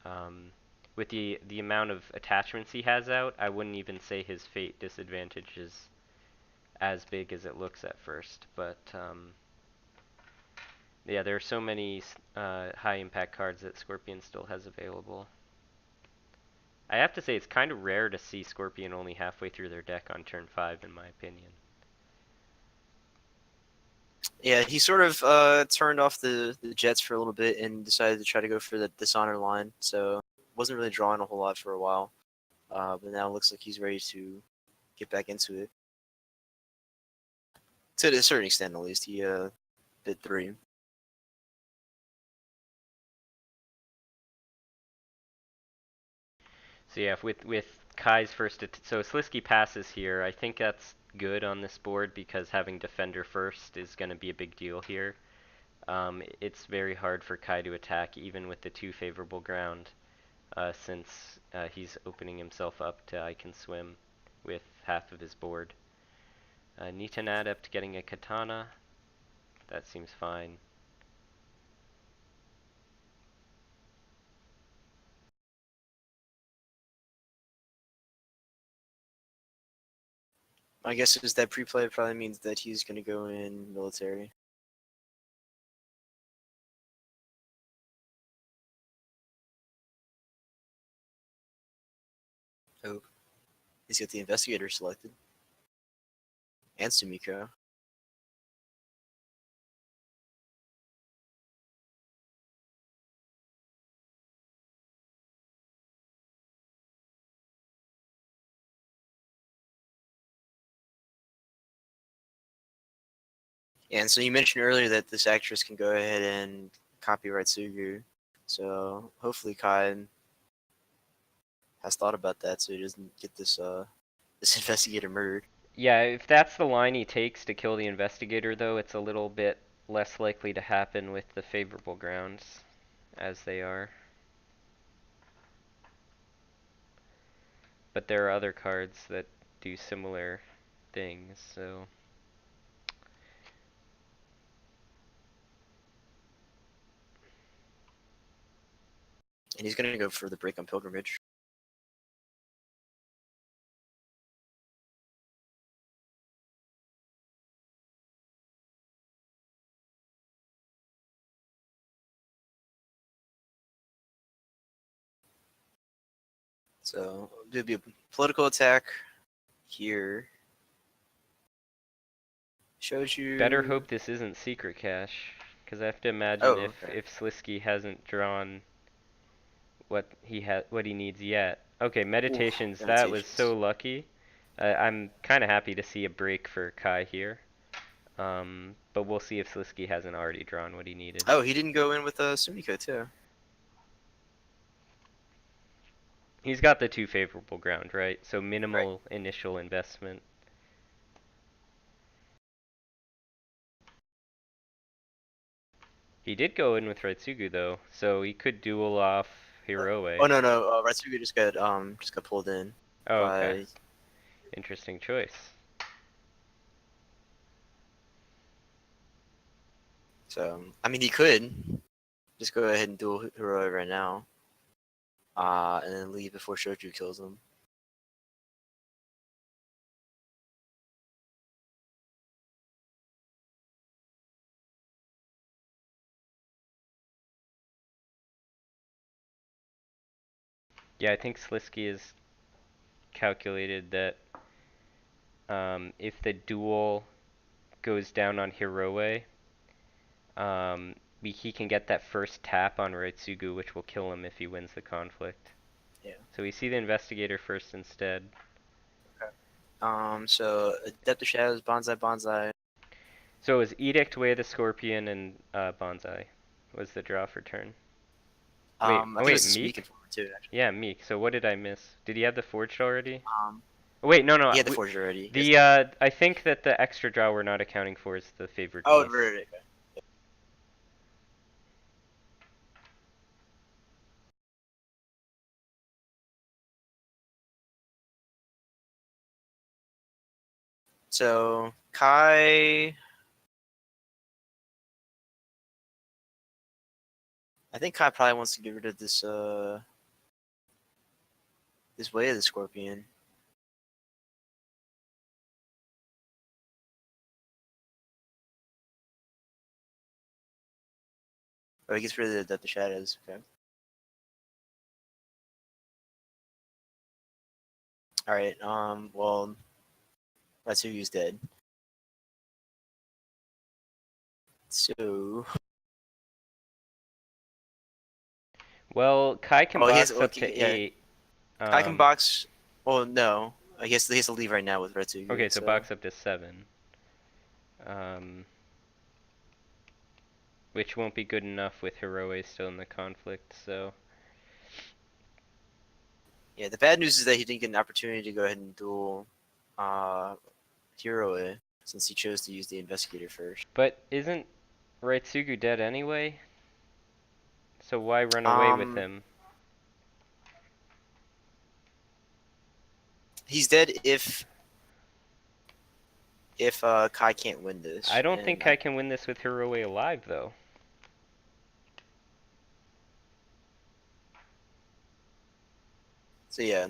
Um, with the amount of attachments he has out, I wouldn't even say his fate disadvantage is as big as it looks at first, but yeah, there are so many high impact cards that Scorpion still has available. I have to say it's kind of rare to see Scorpion only halfway through their deck on turn 5, in my opinion. Yeah, he sort of turned off the Jets for a little bit and decided to try to go for the dishonor line, so wasn't really drawing a whole lot for a while. But now it looks like he's ready to get back into it. To a certain extent, at least, he did 3. So yeah, with Kai's first, so Sliski passes here. I think that's good on this board because having defender first is going to be a big deal here. It's very hard for Kai to attack even with the 2 favorable ground, since he's opening himself up to I can swim with half of his board. Nitan Adept getting a katana, that seems fine. I guess is that pre-play probably means that he's going to go in military. Oh, he's got the investigator selected. And Sumiko. And so you mentioned earlier that this actress can go ahead and copyright Sugu. So hopefully Kai has thought about that so he doesn't get this this investigator murdered. Yeah, if that's the line he takes to kill the investigator, though, it's a little bit less likely to happen with the favorable grounds as they are. But there are other cards that do similar things, so. And he's gonna go for the break on pilgrimage. So there'll be a political attack here. Shows Better you. hope this isn't secret cache, because I have to imagine Oh, okay. if Sliski hasn't drawn what he needs yet. Okay, Ooh, meditations. That was meditations. so lucky. I'm kind of happy to see a break for Kai here. But we'll see if Sliski hasn't already drawn what he needed. Oh, he didn't go in with Sumiko too. He's got the 2 favorable ground, right? So Right. minimal initial investment. He did go in with Raitsugu though, so he could duel off Oh Hiroe. no, Ratsuga just got pulled in Oh, okay. by. Interesting choice. So I mean he could just go ahead and duel Hiroi right now. And then leave before Shoju kills him. Yeah, I think Sliski has calculated that if the duel goes down on Hiroe, he can get that first tap on Raitsugu, which will kill him if he wins the conflict. Yeah. So we see the investigator first instead. Okay. So Adept of Shadows, Bonsai. So it was Edict, Way of the Scorpion, and Bonsai was the draw for turn. Wait, I oh think it wait, was a Sumika Meek? forward too, actually. Yeah, Meek. So what did I miss? Did he have the forged already? Um, Oh, wait, no, no. he had the forger already. I think that the extra draw we're not accounting for is the favored Oh, niece. right. Okay. So Kai, I think Kai probably wants to get rid of this way of the Scorpion. Or he gets rid of the Adept of Shadows. Okay. All right. Well, Ratsugi's dead. So. Well, Kai can Oh, he has. box up Okay, to yeah. 8. Kai can box. Well, no. I guess he has to leave right now with Okay, Ratsugi. so So. box up to 7. Um, which won't be good enough with Hiroe still in the conflict, so. Yeah, the bad news is that he didn't get an opportunity to go ahead and duel Hiroe since he chose to use the investigator first. But isn't Raitsugu dead anyway? So why run away with him? He's dead if Kai can't win I this, don't and think I can win this with Hiroe alive, though. so yeah,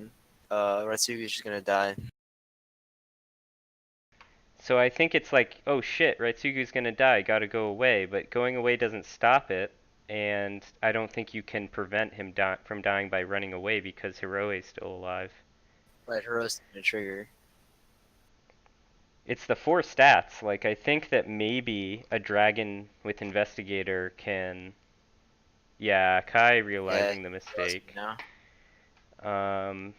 Ratsugi's just gonna die. So I think it's like, oh shit, Raitsugu's gonna die, gotta go away. But going away doesn't stop it, and I don't think you can prevent him from dying by running away because Hiroe's still alive. Right, Hero's gonna trigger. It's the 4 stats. Like, I think that maybe a dragon with Investigator can... Yeah, Kai Yeah, realizing the realizing mistake. now. Um,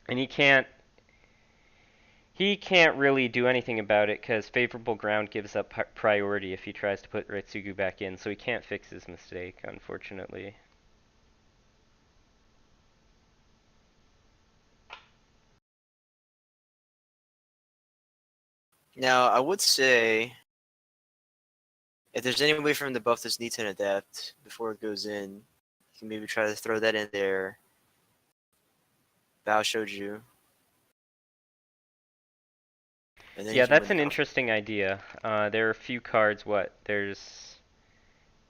and he can't really do anything about it because favorable ground gives up priority if he tries to put Raitsugu back in, so he can't fix his mistake, unfortunately. Now, I would say if there's any way for him to buff this Nita Adapt before it goes in, you can maybe try to throw that in there. Bao Shoju. And then you Yeah, can that's win an the conflict. interesting idea. There are a few cards, there's...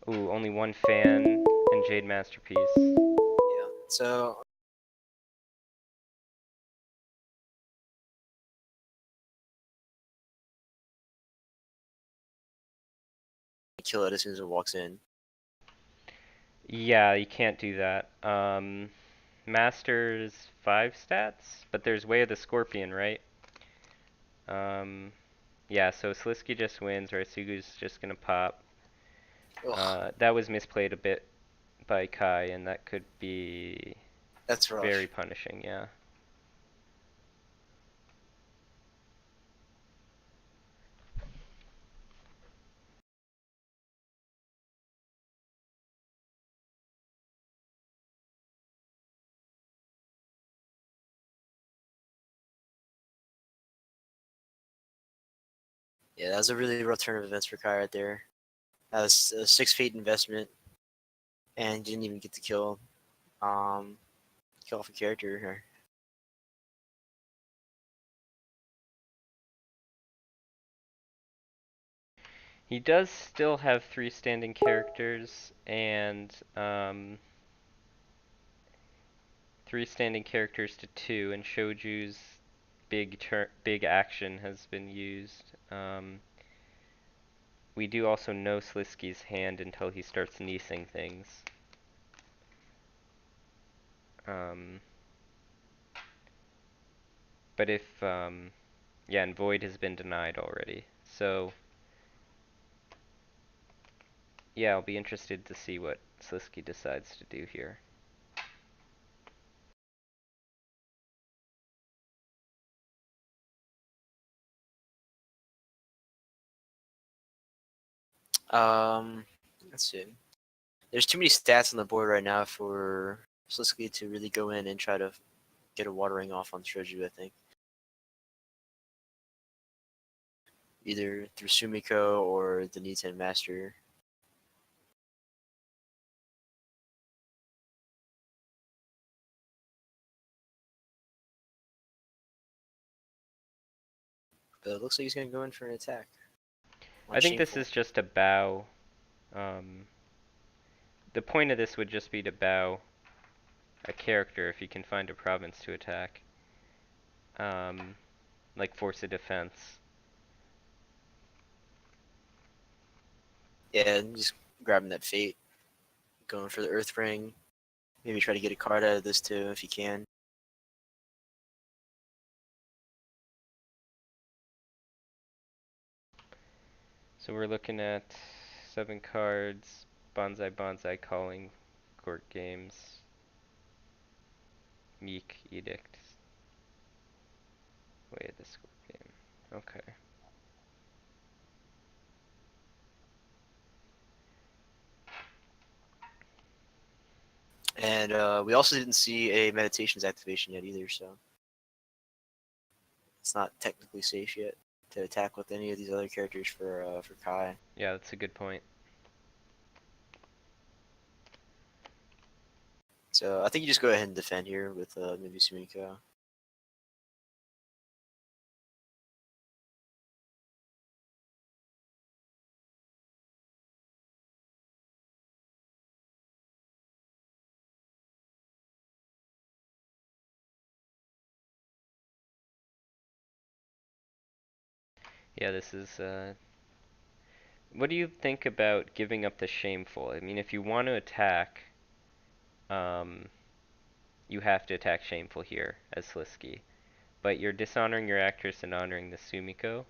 Ooh, only one fan and Jade Masterpiece. Yeah. So kill it as soon as it walks in. Yeah, you can't do that. Master's 5 stats, but there's Way of the Scorpion, right? Um, yeah, so Sliski just wins, Raisugu's just gonna pop. Ugh, That was misplayed a bit by Kai, and that could be that's very rough. punishing, yeah. Yeah, that was a really rough turn of events for Kai right there. That was a 6 fate investment, and didn't even get to um kill off a character here. He does still have 3 standing characters, and 3 standing characters to 2, and Shoju's big action has been used. We do also know Sliski's hand until he starts niecing things. Um, but if, yeah, and Void has been denied already. So, yeah, I'll be interested to see what Sliski decides to do here. Um, let's see. There's too many stats on the board right now for Sliski to really go in and try to get a watering off on Shoju, I think. Either through Sumiko or the Niten Master. But it looks like he's going to go in for an attack. I On think this Shameful. is just a bow. Um, the point of this would just be to bow a character if you can find a province to attack. Um, like force a defense. Yeah, just grabbing that fate. Going for the Earth Ring. Maybe try to get a card out of this too if you can. So we're looking at 7 cards, Bonsai Calling, Court Games, Meek Edict, Way of the Scorpion. Okay. And we also didn't see a Meditations activation yet either, so it's not technically safe yet. to attack with any of these other characters for Kai. Yeah, that's a good point. So I think you just go ahead and defend here with maybe Sumiko. Yeah, this is, what do you think about giving up the shameful? I mean, if you want to attack, um, you have to attack shameful here as Sliski. But you're dishonoring your actress and honoring the Sumiko.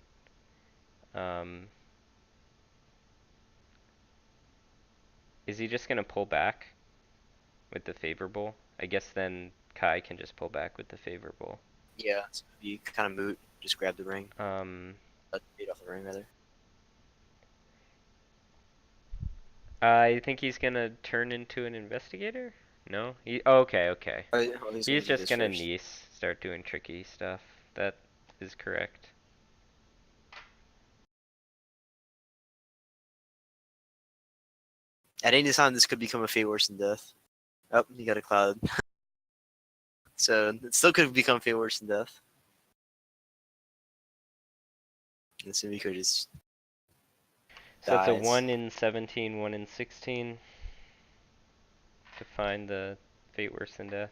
Um, is he just going to pull back with the favorable? I guess then Kai can just pull back with the favorable. Yeah, so you kind of moot, just grab the ring. Um, Beat off the ring, rather. I think he's going to turn into an investigator? No? Oh, okay, okay. Oh, he's gonna He's do just this going to first. Nice, start doing tricky stuff. That is correct. At any time, this could become a fate worse than death. Oh, you got a cloud. So it still could become fate worse than death. And Sumiko just So it's a dies. 1 in 17, 1 in 16 to find the fate worse than death.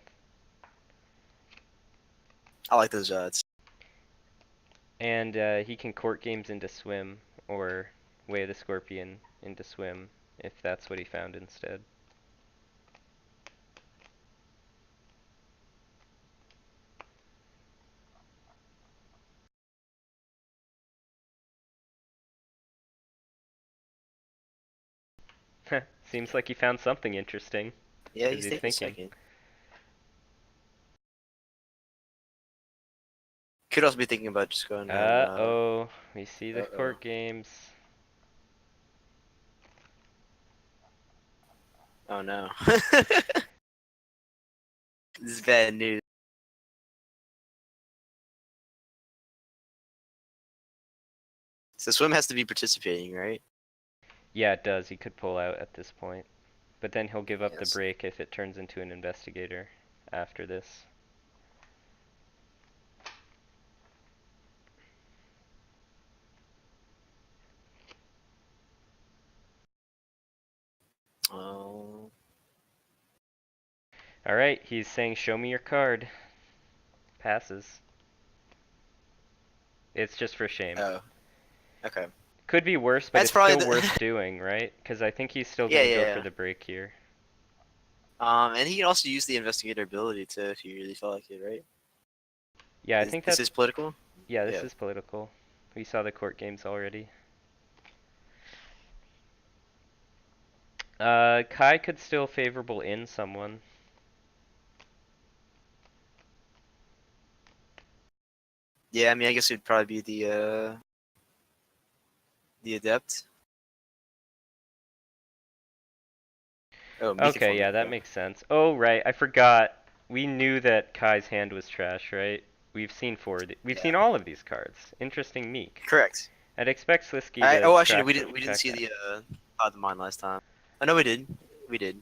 I like those odds. And he can court games into swim, or Way of the Scorpion into swim, if that's what he found instead. Seems like he found something interesting, Yeah, because he's he's taking a thinking. second. Could also be thinking about just going ahead and Uh-oh, we see the uh-oh. court games. Oh no. This is bad news. So Swim has to be participating, right? Yeah, it does. He could pull out at this point. But then he'll give up the Yes. break if it turns into an investigator after this. Oh. Alright, he's saying, show me your card. Passes. It's just for shame. Oh. Okay. Could be worse, but That's it's probably still the. worth doing, right? Because I think he's still Yeah, going to yeah, go for yeah. the break here. And he can also use the investigator ability too, if you really felt like it, right? Yeah, I think This that's... is political. Yeah, this Yeah. is political. We saw the court games already. Kai could still favorable in someone. Yeah, I mean, I guess it'd probably be the adept. Oh, Mika for Okay, yeah, that Mika. makes sense. Oh, right, I forgot. We knew that Kai's hand was trash, right? We've Yeah. seen all of these cards. Interesting meek. Correct. I'd expect Sliski Alright. to Oh, actually, track we didn't track see that. the Pod the Mine last time. Oh no, we did. We did.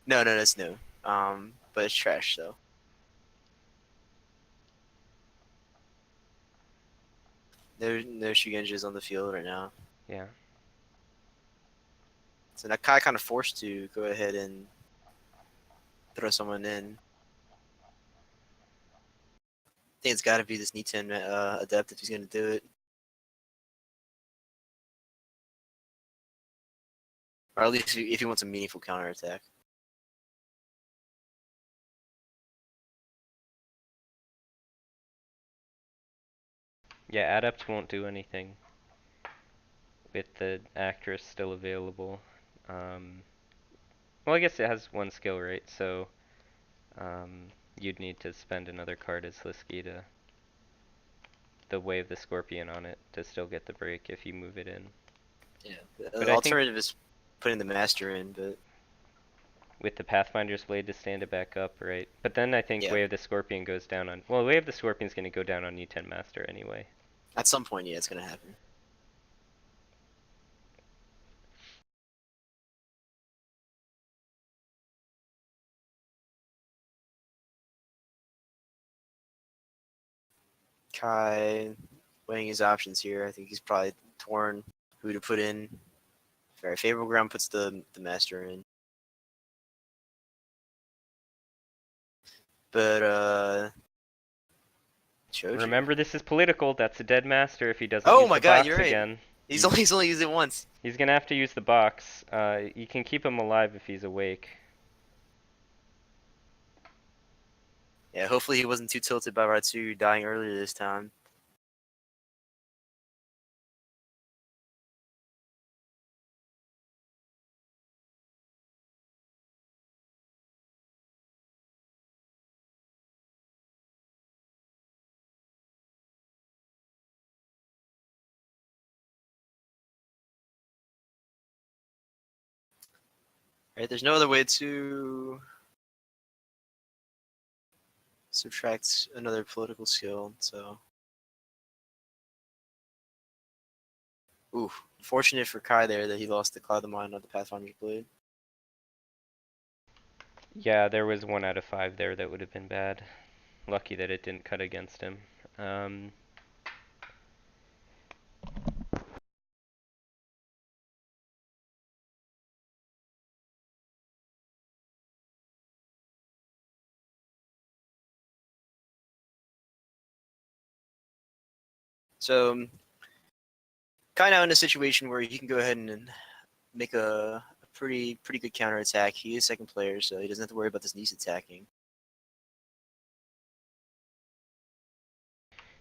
No, no, that's new. But it's trash though. No Shugenjas on the field right now. Yeah. So Nakai kind of forced to go ahead and throw someone in. I think it's got to be this Niten adept if he's gonna do it, or at least if he wants a meaningful counter attack. Yeah, Adept won't do anything with the actress still available. Well, I guess it has one skill, right? So you'd need to spend another card as Sliski to the Way of the Scorpion on it to still get the break if you move it in. Yeah. But The I think alternative is putting the master in, but with the Pathfinder's Blade to stand it back up, right? But then I think yeah. Way of the Scorpion goes down on... Well, Way of the Scorpion's going to go down on E10 Master anyway. At some point, yeah, it's gonna happen. Kai weighing his options here. I think he's probably torn who to put in. Very favorable ground puts the master in. But Choji. Remember, this is political. That's a dead master if he doesn't Oh use my the god, you're box right. again. He's only used it once. He's gonna have to use the box. You can keep him alive if he's awake. Yeah, hopefully he wasn't too tilted by Ratsu dying earlier this time. Right, there's no other way to subtract another political skill, so. Ooh, fortunate for Kai there that he lost the Cloud of the Mind on the Pathfinder's Blade. Yeah, there was 1 out of 5 there that would have been bad. Lucky that it didn't cut against him. So Kai now in a situation where he can go ahead and make a pretty good counter attack. He is second player, so he doesn't have to worry about this niece attacking.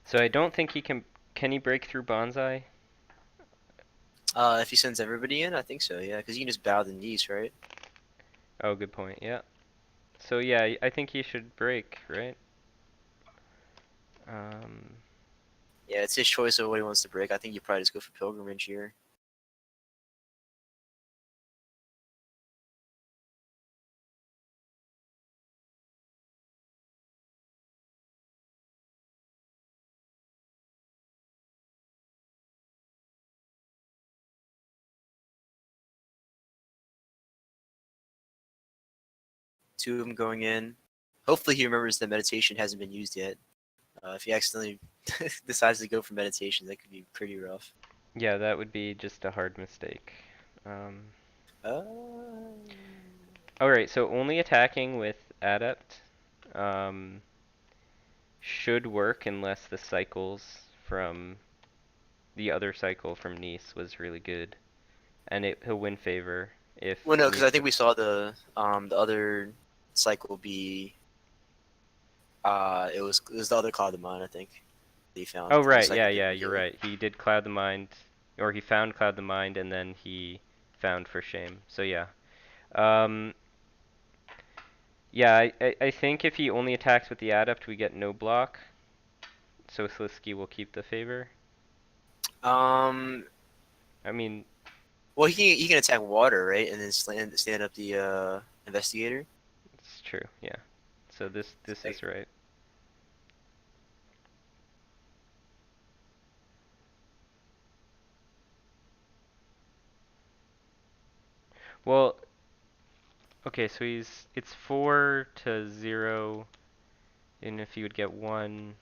So I don't think he can. Can he break through Bonsai? If he sends everybody in, I think so, yeah, because you can just bow the niece, right? Oh, good point. Yeah. So yeah, I think he should break, right? Yeah, it's his choice of what he wants to break. I think you probably just go for Pilgrimage here. Two of them going in. Hopefully he remembers that meditation hasn't been used yet. If he accidentally decides to go for meditation, that could be pretty rough. Yeah, that would be just a hard mistake. Uh, Alright, so only attacking with Adept um, should work unless the cycles from the other cycle from Nice was really good. And he'll win favor if well, no, because I Nice. think we saw the other cycle be it was the other Cloud of Mine, I think. That he found Oh, from the right, cycle yeah, that yeah, didn't you're heal. right. He did Cloud the Mind, or he found Cloud the Mind, and then he found For Shame. So yeah. Um, yeah, I think if he only attacks with the Adept, we get no block. So Sliski will keep the favor. Um, I mean, well, he can attack water, right, and then stand up the investigator. it's true, yeah. So this Like, is right. Well, okay, so it's 4 to 0, and if he would get 1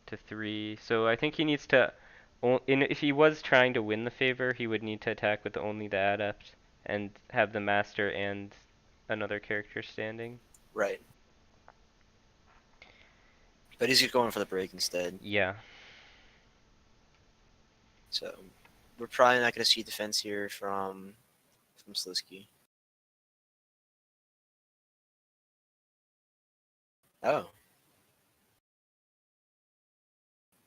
to 3. So I think he needs to, if he was trying to win the favor, he would need to attack with only the Adept and have the Master and another character standing. right, but he's just going for the break instead. Yeah. So we're probably not going to see defense here from Sliski. Oh,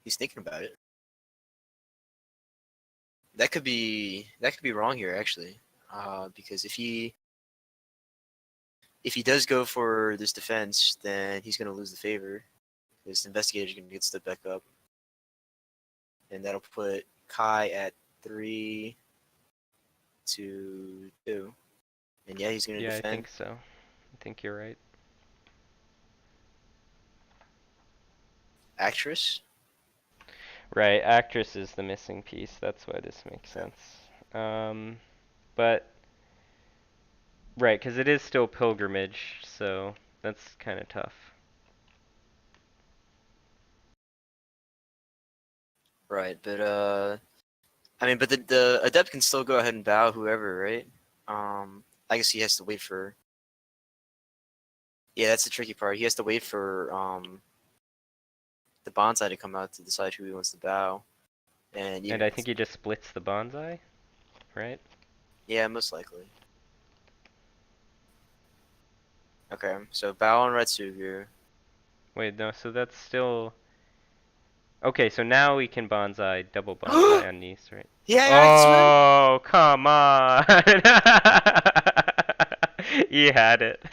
he's thinking about it. That could be wrong here actually, because if he does go for this defense, then he's going to lose the favor. This investigator's going to get stood back up, and that'll put Kai at 3-2, and yeah, he's going to Yeah, I defend. think so. I think you're right. Actress. Right, actress is the missing piece. That's why this makes Yeah. sense. But right, because it is still pilgrimage, so that's kind of tough. Right, but I mean, but the adept can still go ahead and bow whoever, right? I guess he has to wait for. Yeah, that's the tricky part. He has to wait for the bonsai to come out to decide who he wants to bow, and And even I if think it's he just splits the bonsai, right? yeah, most likely. Okay, so bow on Retsugu. Wait, no, so that's still... Okay, so now we can bonsai, double bonsai on Nice, right? Yeah, I swear. Oh, come on! You had it.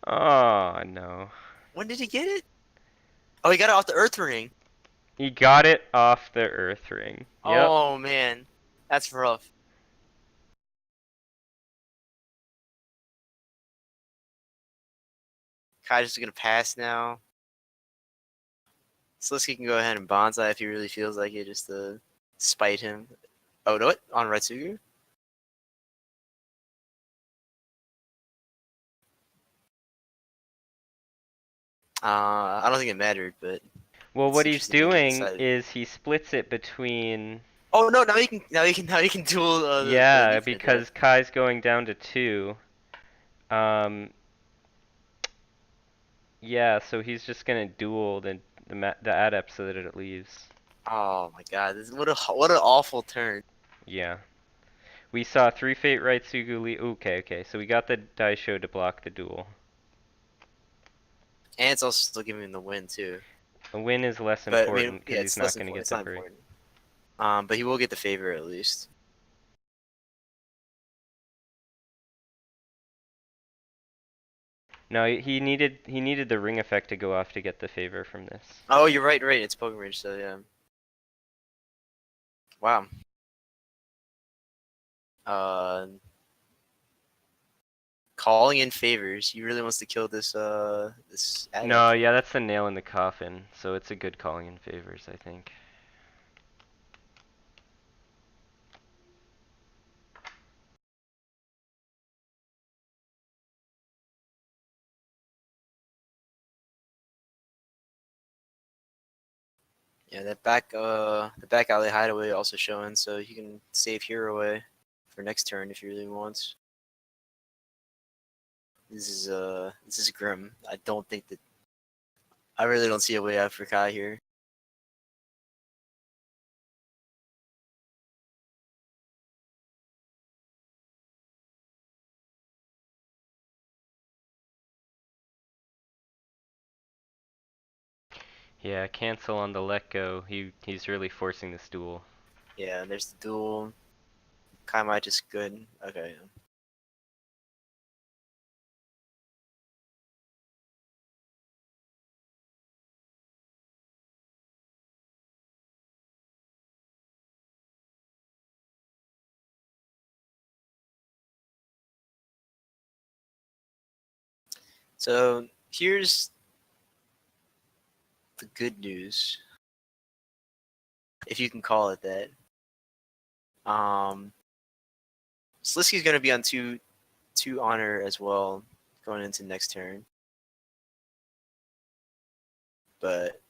Oh, no. When did he get it? Oh, he got it off the Earth Ring. He got it off the Earth Ring. Yep. Oh man, that's rough. Kai's just gonna pass now. Sliski can go ahead and bonsai if he really feels like it, just to spite him. Oh, no, what? On Retsugu? I don't think it mattered, but Well, it's what he's interesting he doing decided. is he splits it between... Oh no! Now he can duel the Yeah, Infinite Death. because Kai's going down to 2. Um, yeah, so he's just gonna duel the adept so that it leaves. Oh my God! What an awful turn. Yeah. We saw 3 Fate right Suguli. Okay, okay. So we got the Daisho to block the duel. And it's also still giving him the win too. A win is less But I mean, important because yeah, he's it's less not going to important. get It's the not free. important. But he will get the favor at least. No, he needed the ring effect to go off to get the favor from this. Oh, you're right, right. It's pilgrimage, so yeah. Wow. Uh, calling in favors. He really wants to kill this No, adept. yeah, that's the nail in the coffin. So it's a good calling in favors, I think. Yeah, the back alley hideaway also showing, so he can save hero away for next turn if he really wants. This is grim. I really don't see a way out for Kai here. Yeah, cancel on the let go. He's really forcing this duel. Yeah, and there's the duel. Kai might just good. Okay. So here's the good news, if you can call it that. Um, Sliski's gonna be on two honor as well going into next turn, but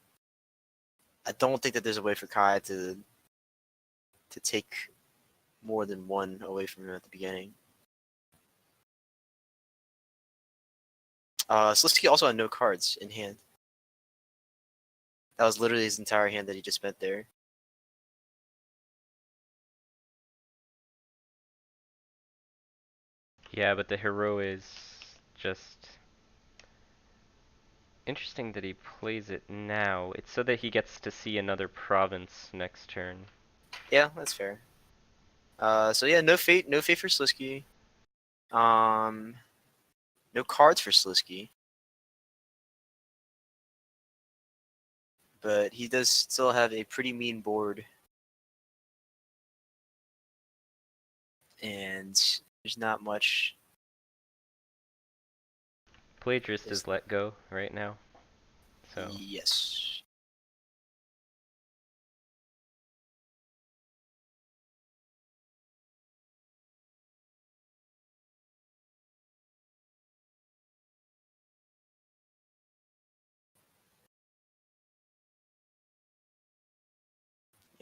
I don't think that there's a way for Kai to take more than one away from him at the beginning. Sliski also had no cards in hand. That was literally his entire hand that he just spent there. Yeah, but the hero is just interesting that he plays it now. It's so that he gets to see another province next turn. Yeah, that's fair. So yeah, no fate for Sliski. Um, no cards for Sliski, but he does still have a pretty mean board, and there's not much. Plagiarist There's is let go right now. So yes.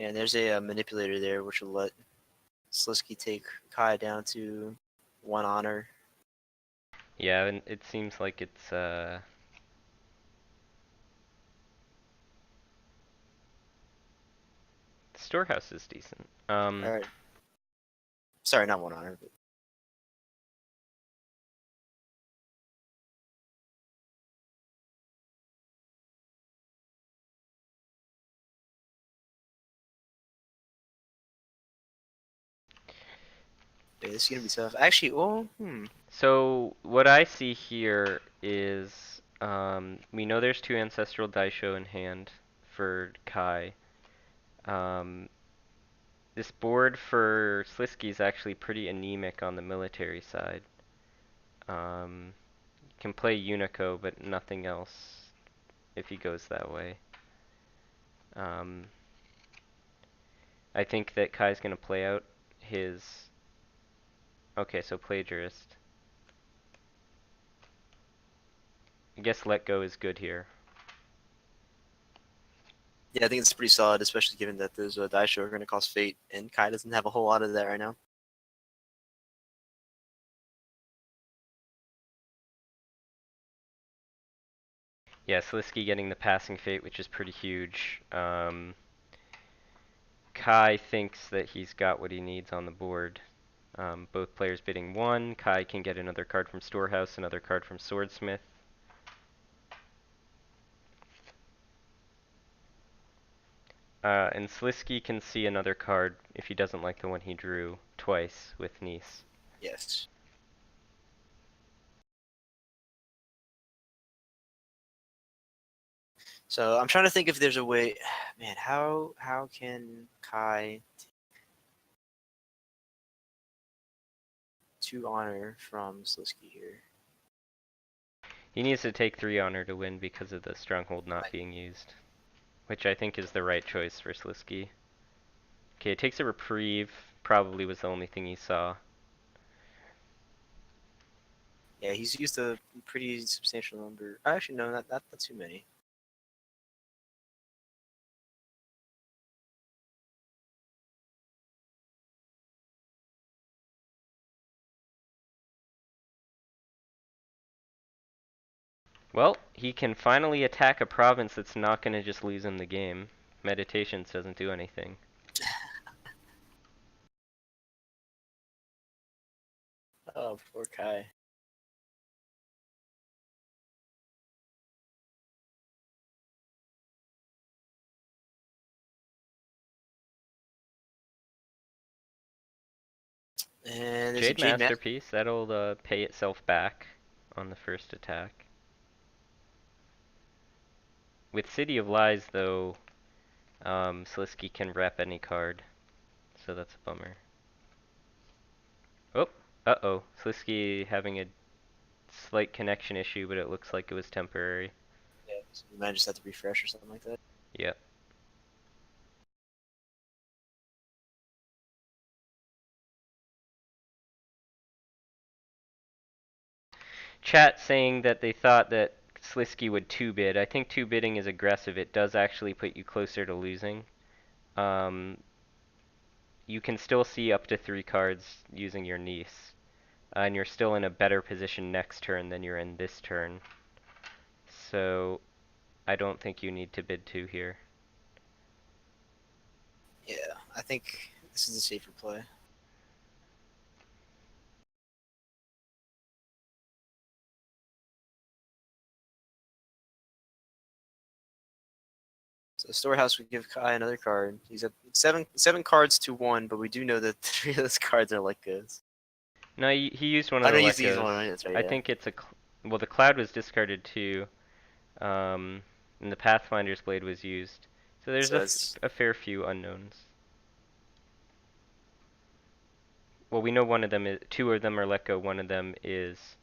And there's a manipulator there, which will let Sliski take Kai down to 1 honor. Yeah, and it seems like it's Storehouse is decent. Alright. Sorry, not 1 honor, but yeah, this is gonna be tough. Actually, well, So what I see here is we know there's 2 Ancestral Daisho in hand for Kai. Um, this board for Sliski is actually pretty anemic on the military side. Um, can play Unico, but nothing else if he goes that way. Um, I think that Kai's going to play out his... Okay, so Plagiarist. I guess Let Go is good here. yeah, I think it's pretty solid, especially given that those Daisho are gonna cost Fate, and Kai doesn't have a whole lot of that right now. Yeah, Sliski getting the passing Fate, which is pretty huge. Kai thinks that he's got what he needs on the board. Both players bidding 1. Kai can get another card from Storehouse, another card from Swordsmith. And Sliski can see another card if he doesn't like the one he drew twice with Nice. Yes. So I'm trying to think if there's a way. Man, how can Kai 2 honor from Sliski here? He needs to take 3 honor to win because of the Stronghold not being used, which I think is the right choice for Sliski. Okay, it takes a Reprieve, probably was the only thing he saw. Yeah, he's used a pretty substantial number. Actually, no, not too many. Well, he can finally attack a province that's not going to just lose him the game. Meditations doesn't do anything. Oh, poor Kai. And there's a Jade Jade Master. Masterpiece, that'll pay itself back on the first attack. With City of Lies, though, Sliski can rep any card, so that's a bummer. Oh, uh-oh. Sliski having a slight connection issue, but it looks like it was temporary. Yeah, so you might just have to refresh or something like that. Yep. Chat saying that they thought that Sliski would 2-bid. I think 2-bidding is aggressive. It does actually put you closer to losing. You can still see up to 3 cards using your niece. And you're still in a better position next turn than you're in this turn. So I don't think you need to bid 2 here. Yeah, I think this is a safer play. So the Storehouse would give Kai another card. He's at seven cards to 1, but we do know that 3 of those cards are like goods. No, he used one of I the don't use these Lekos. one. That's right. I Yeah. think it's a... Well, the Cloud was discarded too. And the Pathfinder's Blade was used. So there's So it's a fair few unknowns. Well, we know one of them is... 2 of them are Let Go, one of them is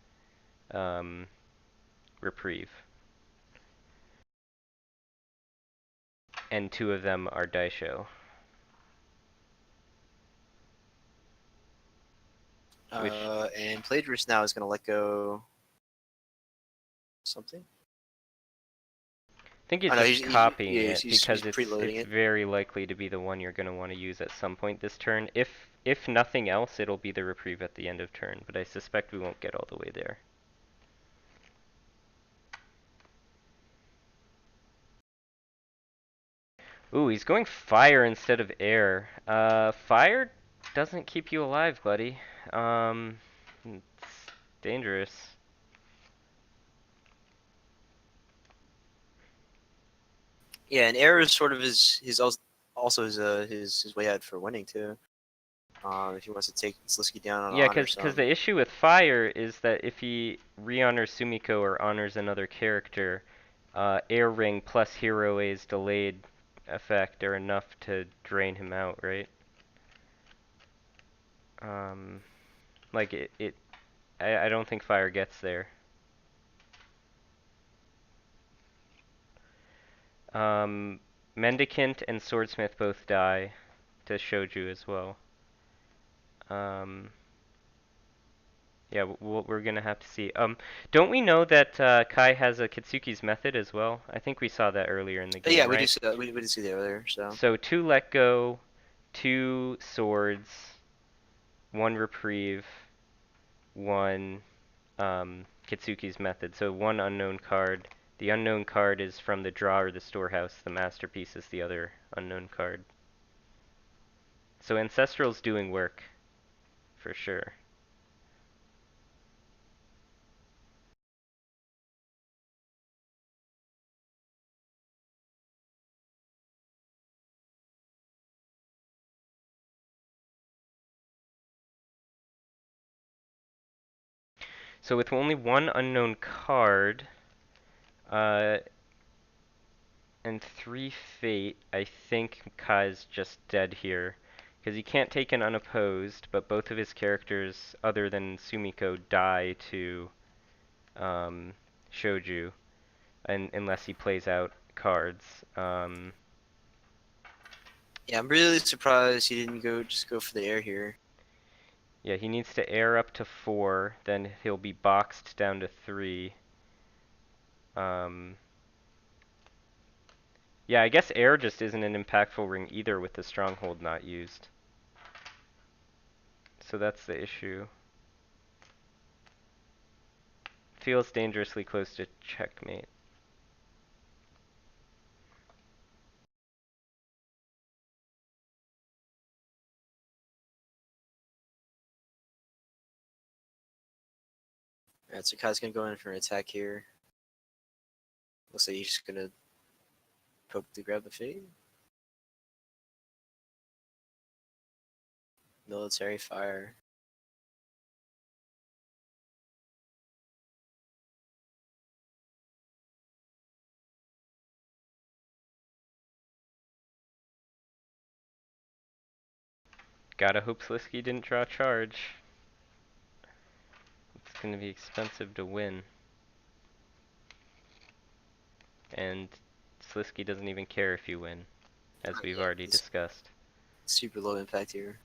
um, Reprieve. And 2 of them are Daisho. Which and Plagiarist now is going to let go something. think I he's know just yeah, copying it he's because preloading it's it. very likely to be the one you're going to want to use at some point this turn. If nothing else, it'll be the reprieve at the end of turn, but I suspect we won't get all the way there. Ooh, he's going fire instead of air. Fire doesn't keep you alive, buddy. It's dangerous. Yeah, and air is sort of his also his way out for winning too. If he wants to take Sliski down on Yeah, honor because the some. issue with fire is that if he re-honors Sumiko or honors another character, air ring plus hero A's delayed effect are enough to drain him out, right? Um, like I don't think fire gets there. Mendicant and Swordsmith both die to Shoju as well. Um, yeah, we're gonna have to see. Don't we know that Kai has a Kitsuki's method as well? I think we saw that earlier in the But yeah, game, right? we did see that earlier. So So 2 let go, 2 swords, 1 reprieve, 1 Kitsuki's method. So 1 unknown card. The unknown card is from the draw or the storehouse. The masterpiece is the other unknown card. So Ancestral's doing work, for sure. So with only 1 unknown card, uh, and 3 fate, I think Kai's just dead here. Because he can't take an unopposed, but both of his characters, other than Sumiko, die to Shoju, unless he plays out cards. yeah, I'm really surprised he didn't just go for the air here. Yeah, he needs to air up to 4, then he'll be boxed down to 3. Um, yeah, I guess air just isn't an impactful ring either with the stronghold not used. So that's the issue. Feels dangerously close to checkmate. Alright, so Kai's gonna go in for an attack here. Looks like he's just gonna poke to grab the fade. Military fire. Gotta hope Sliski didn't draw charge. It's gonna be expensive to win. And Sliski doesn't even care if you win, as we've Yeah, already it's discussed. super low impact here.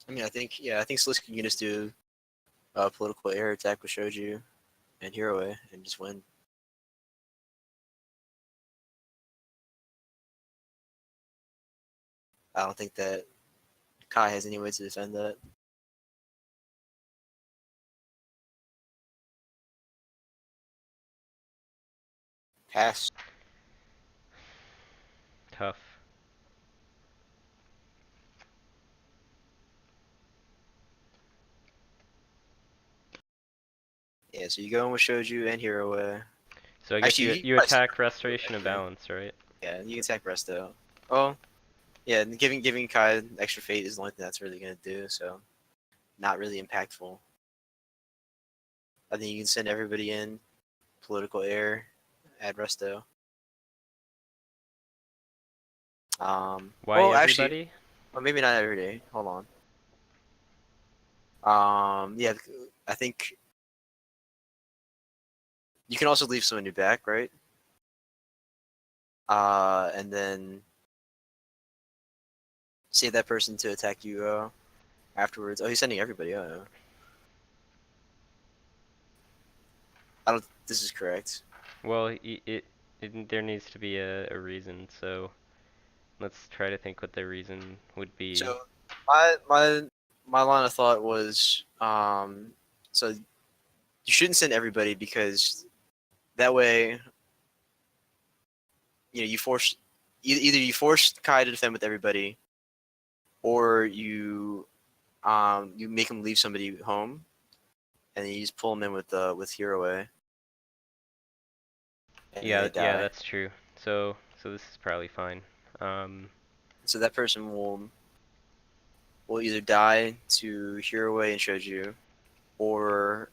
I mean, I think Slick can just do a political air attack with Shoju and Hiroe and just win. I don't think that Kai has any way to defend that. Pass. Tough. Yeah, so you go in with Shoju and Hiroe. So I guess Actually, you you probably attack still Restoration of actually. Balance, right? Yeah, you can attack Resto. Oh, yeah, and giving Kai extra fate is the only thing that's really gonna do. So not really impactful. I think you can send everybody in political air, add Resto. Why Well, actually, everybody? or maybe not every day. Hold on. Yeah, I think You can also leave someone in your back, right? And then save that person to attack you afterwards. Oh, he's sending everybody. Oh, I don't. This is correct. Well, there needs to be a reason, so let's try to think what the reason would be. So my line of thought was so you shouldn't send everybody because that way you force either you force Kai to defend with everybody or you make him leave somebody home and then you just pull him in with Hero A and then Yeah, they yeah, die. that's true. So this is probably fine. So that person will either die to Hero A and Shoju or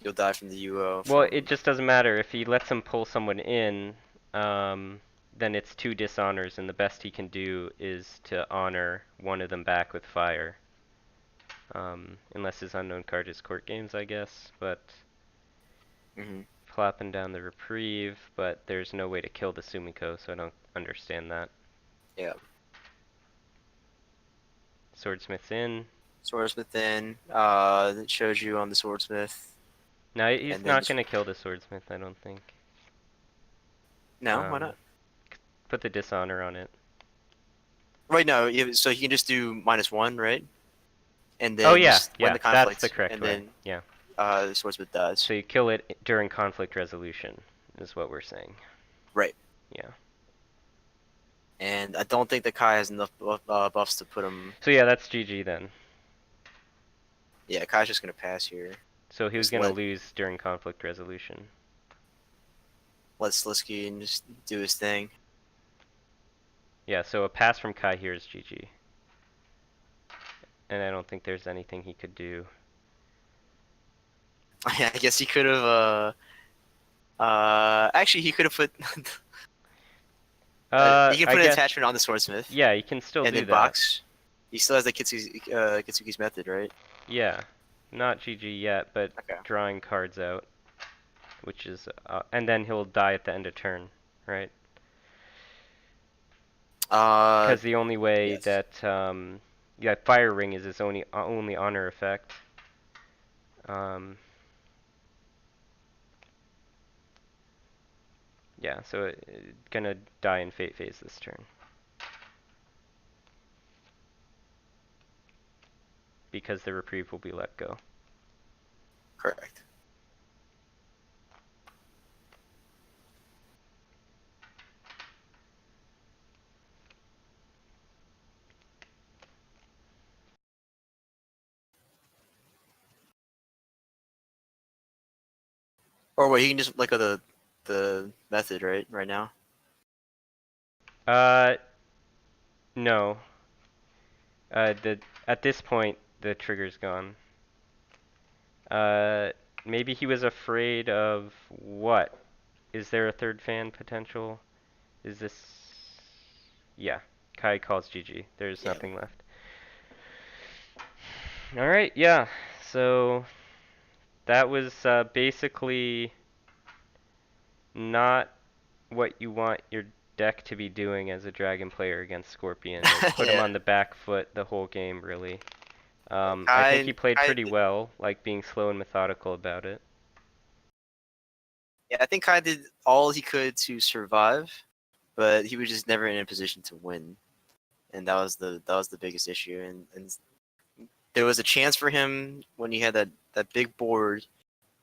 you'll die from the UO Well, it from. just doesn't matter if he lets him pull someone in. Then it's 2 dishonors, and the best he can do is to honor one of them back with fire. Unless his unknown card is court games, I guess. But Mhm. flopping down the reprieve, but there's no way to kill the Sumiko, so I don't understand that. Yeah. Swordsmith's in. Swordsmith in. That shows you on the swordsmith, No, he's and then not this. gonna kill the swordsmith, I don't think. No, why Um, not? put the dishonor on it. Right now, so he can just do -1, right? And Oh then yeah, just win yeah, the that's the conflict, correct and way. then Yeah. the swordsmith dies. So you kill it during conflict resolution, is what we're saying. Right. Yeah. And I don't think the Kai has enough buffs to put him. So yeah, that's GG then. Yeah, Kai's just gonna pass here. So he was Just gonna lose during conflict resolution. let Sliski and just do his thing. Yeah, so a pass from Kai here is GG. And I don't think there's anything he could do. I guess he could have. Actually, he could have put. He could I put an guess, attachment on the swordsmith yeah, he can still and do then that. box. He still has the Kitsuki's method, right? Yeah, not GG yet, but Okay. drawing cards out, which is, and then he'll die at the end of turn, right? Uh, Because the only way yes. that, yeah, Fire Ring is his only honor effect. Um, yeah, so gonna die in Fate Phase this turn. Because the reprieve will be let go. Correct. Or wait, he can just let go the method, right now. Uh, no. At this point, the trigger's gone. Uh, maybe he was afraid of what? Is there a third fan potential? Is this? Yeah. Kai calls GG. There's Yeah. nothing left. All right. Yeah. So that was basically not what you want your deck to be doing as a dragon player against Scorpion. It put him Yeah. on the back foot the whole game, really. I think he Kai, played Kai, pretty well, like being slow and methodical about it. yeah, I think Kai did all he could to survive, but he was just never in a position to win, and that was the biggest issue. And there was a chance for him when he had that big board,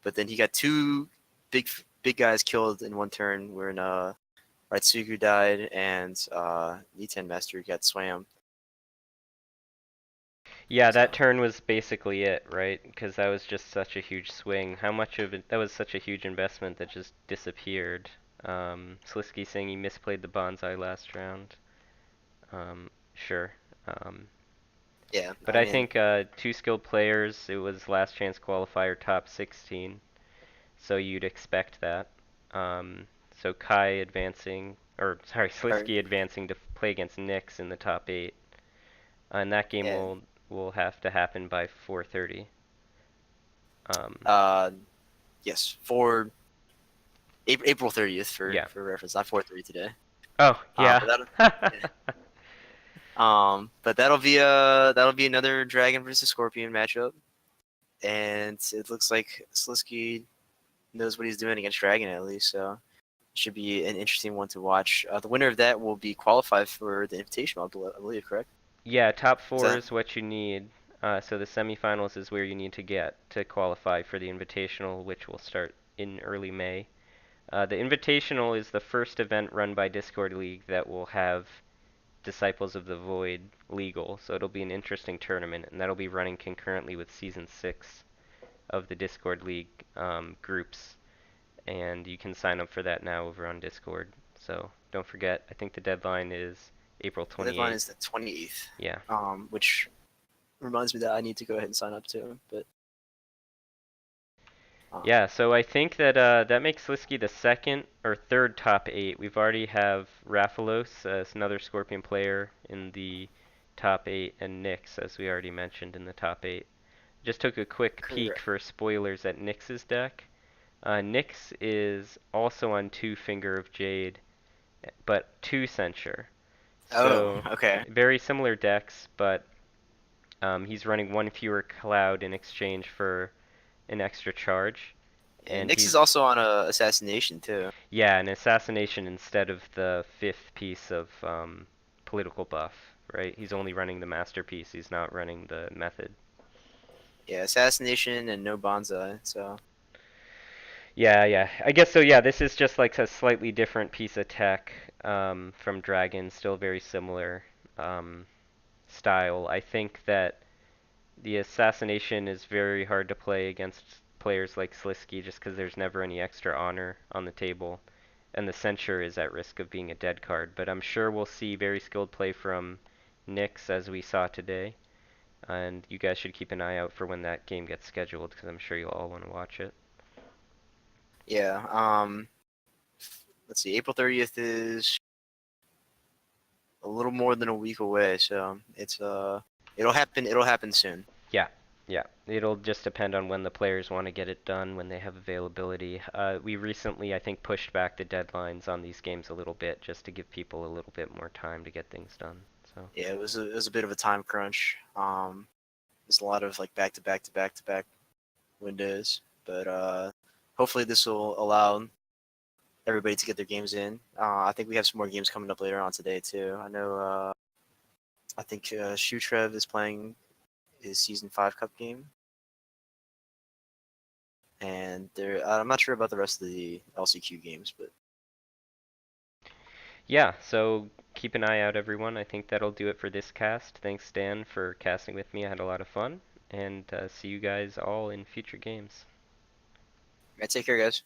but then he got two big guys killed in one turn. When Raitsugu died and Niten Master got swam. Yeah, that So turn was basically it, right? Because that was just such a huge swing. How much of it, that was such a huge investment that just disappeared. Sliski saying he misplayed the bonsai last round. Sure. Um, yeah, but I I mean, think 2 skilled players, it was last chance qualifier top 16. So you'd expect that. So Kai advancing, or sorry, or, Sliski advancing to play against Nyx in the top 8. And that game yeah, will have to happen by 4:30. Um, uh, yes, April 30th Yeah. for reference, not 4/3 today. Oh, But yeah. that yeah. But that'll be another Dragon versus Scorpion matchup, and it looks like Sliski knows what he's doing against Dragon at least, so it should be an interesting one to watch. The winner of that will be qualified for the Invitational, I believe, correct? Yeah, top Is four that is what you need. So the semifinals is where you need to get to qualify for the Invitational, which will start in early May. The Invitational is the first event run by Discord League that will have Disciples of the Void legal, so it'll be an interesting tournament, and that'll be running concurrently with Season 6 of the Discord League groups, and you can sign up for that now over on Discord. So don't forget, I think the deadline is April the deadline 28th. is the 28th? Yeah. Which reminds me that I need to go ahead and sign up too. But um, Yeah, so I think that that makes Sliski the second or third top 8. We've already have Raphalos as another Scorpion player in the top 8, and Nyx, as we already mentioned, in the top 8. Just took a quick peek correct. for spoilers at Nyx's deck. Nyx is also on 2 Finger of Jade, but 2 Censure. Oh, So okay. very similar decks, but he's running 1 fewer cloud in exchange for an extra charge. And And Nyx is he's, also on a assassination too. yeah, an assassination instead of the 5th piece of political buff, right? He's only running the masterpiece, he's not running the method. Yeah, assassination and no bonsai. So Yeah, yeah. I guess so. Yeah, this is just like a slightly different piece of tech from Dragon, still very similar um, style. I think that the assassination is very hard to play against players like Sliski just because there's never any extra honor on the table, and the censure is at risk of being a dead card. But I'm sure we'll see very skilled play from Nyx as we saw today, and you guys should keep an eye out for when that game gets scheduled because I'm sure you'll all want to watch it. yeah. Let's see. April 30th is a little more than a week away. So it'll happen. It'll happen soon. Yeah, yeah. It'll just depend on when the players want to get it done, when they have availability. We recently, I think, pushed back the deadlines on these games a little bit just to give people a little bit more time to get things done. So, Yeah, it was a bit of a time crunch. There's a lot of like back to back to back to back windows, but hopefully this will allow everybody to get their games in. I think we have some more games coming up later on today too. I know. I think Shutrev is playing his season 5 cup game, and there. I'm not sure about the rest of the LCQ games, but yeah, so keep an eye out, everyone. I think that'll do it for this cast. Thanks, Dan, for casting with me. I had a lot of fun, and see you guys all in future games. yeah, take care, guys.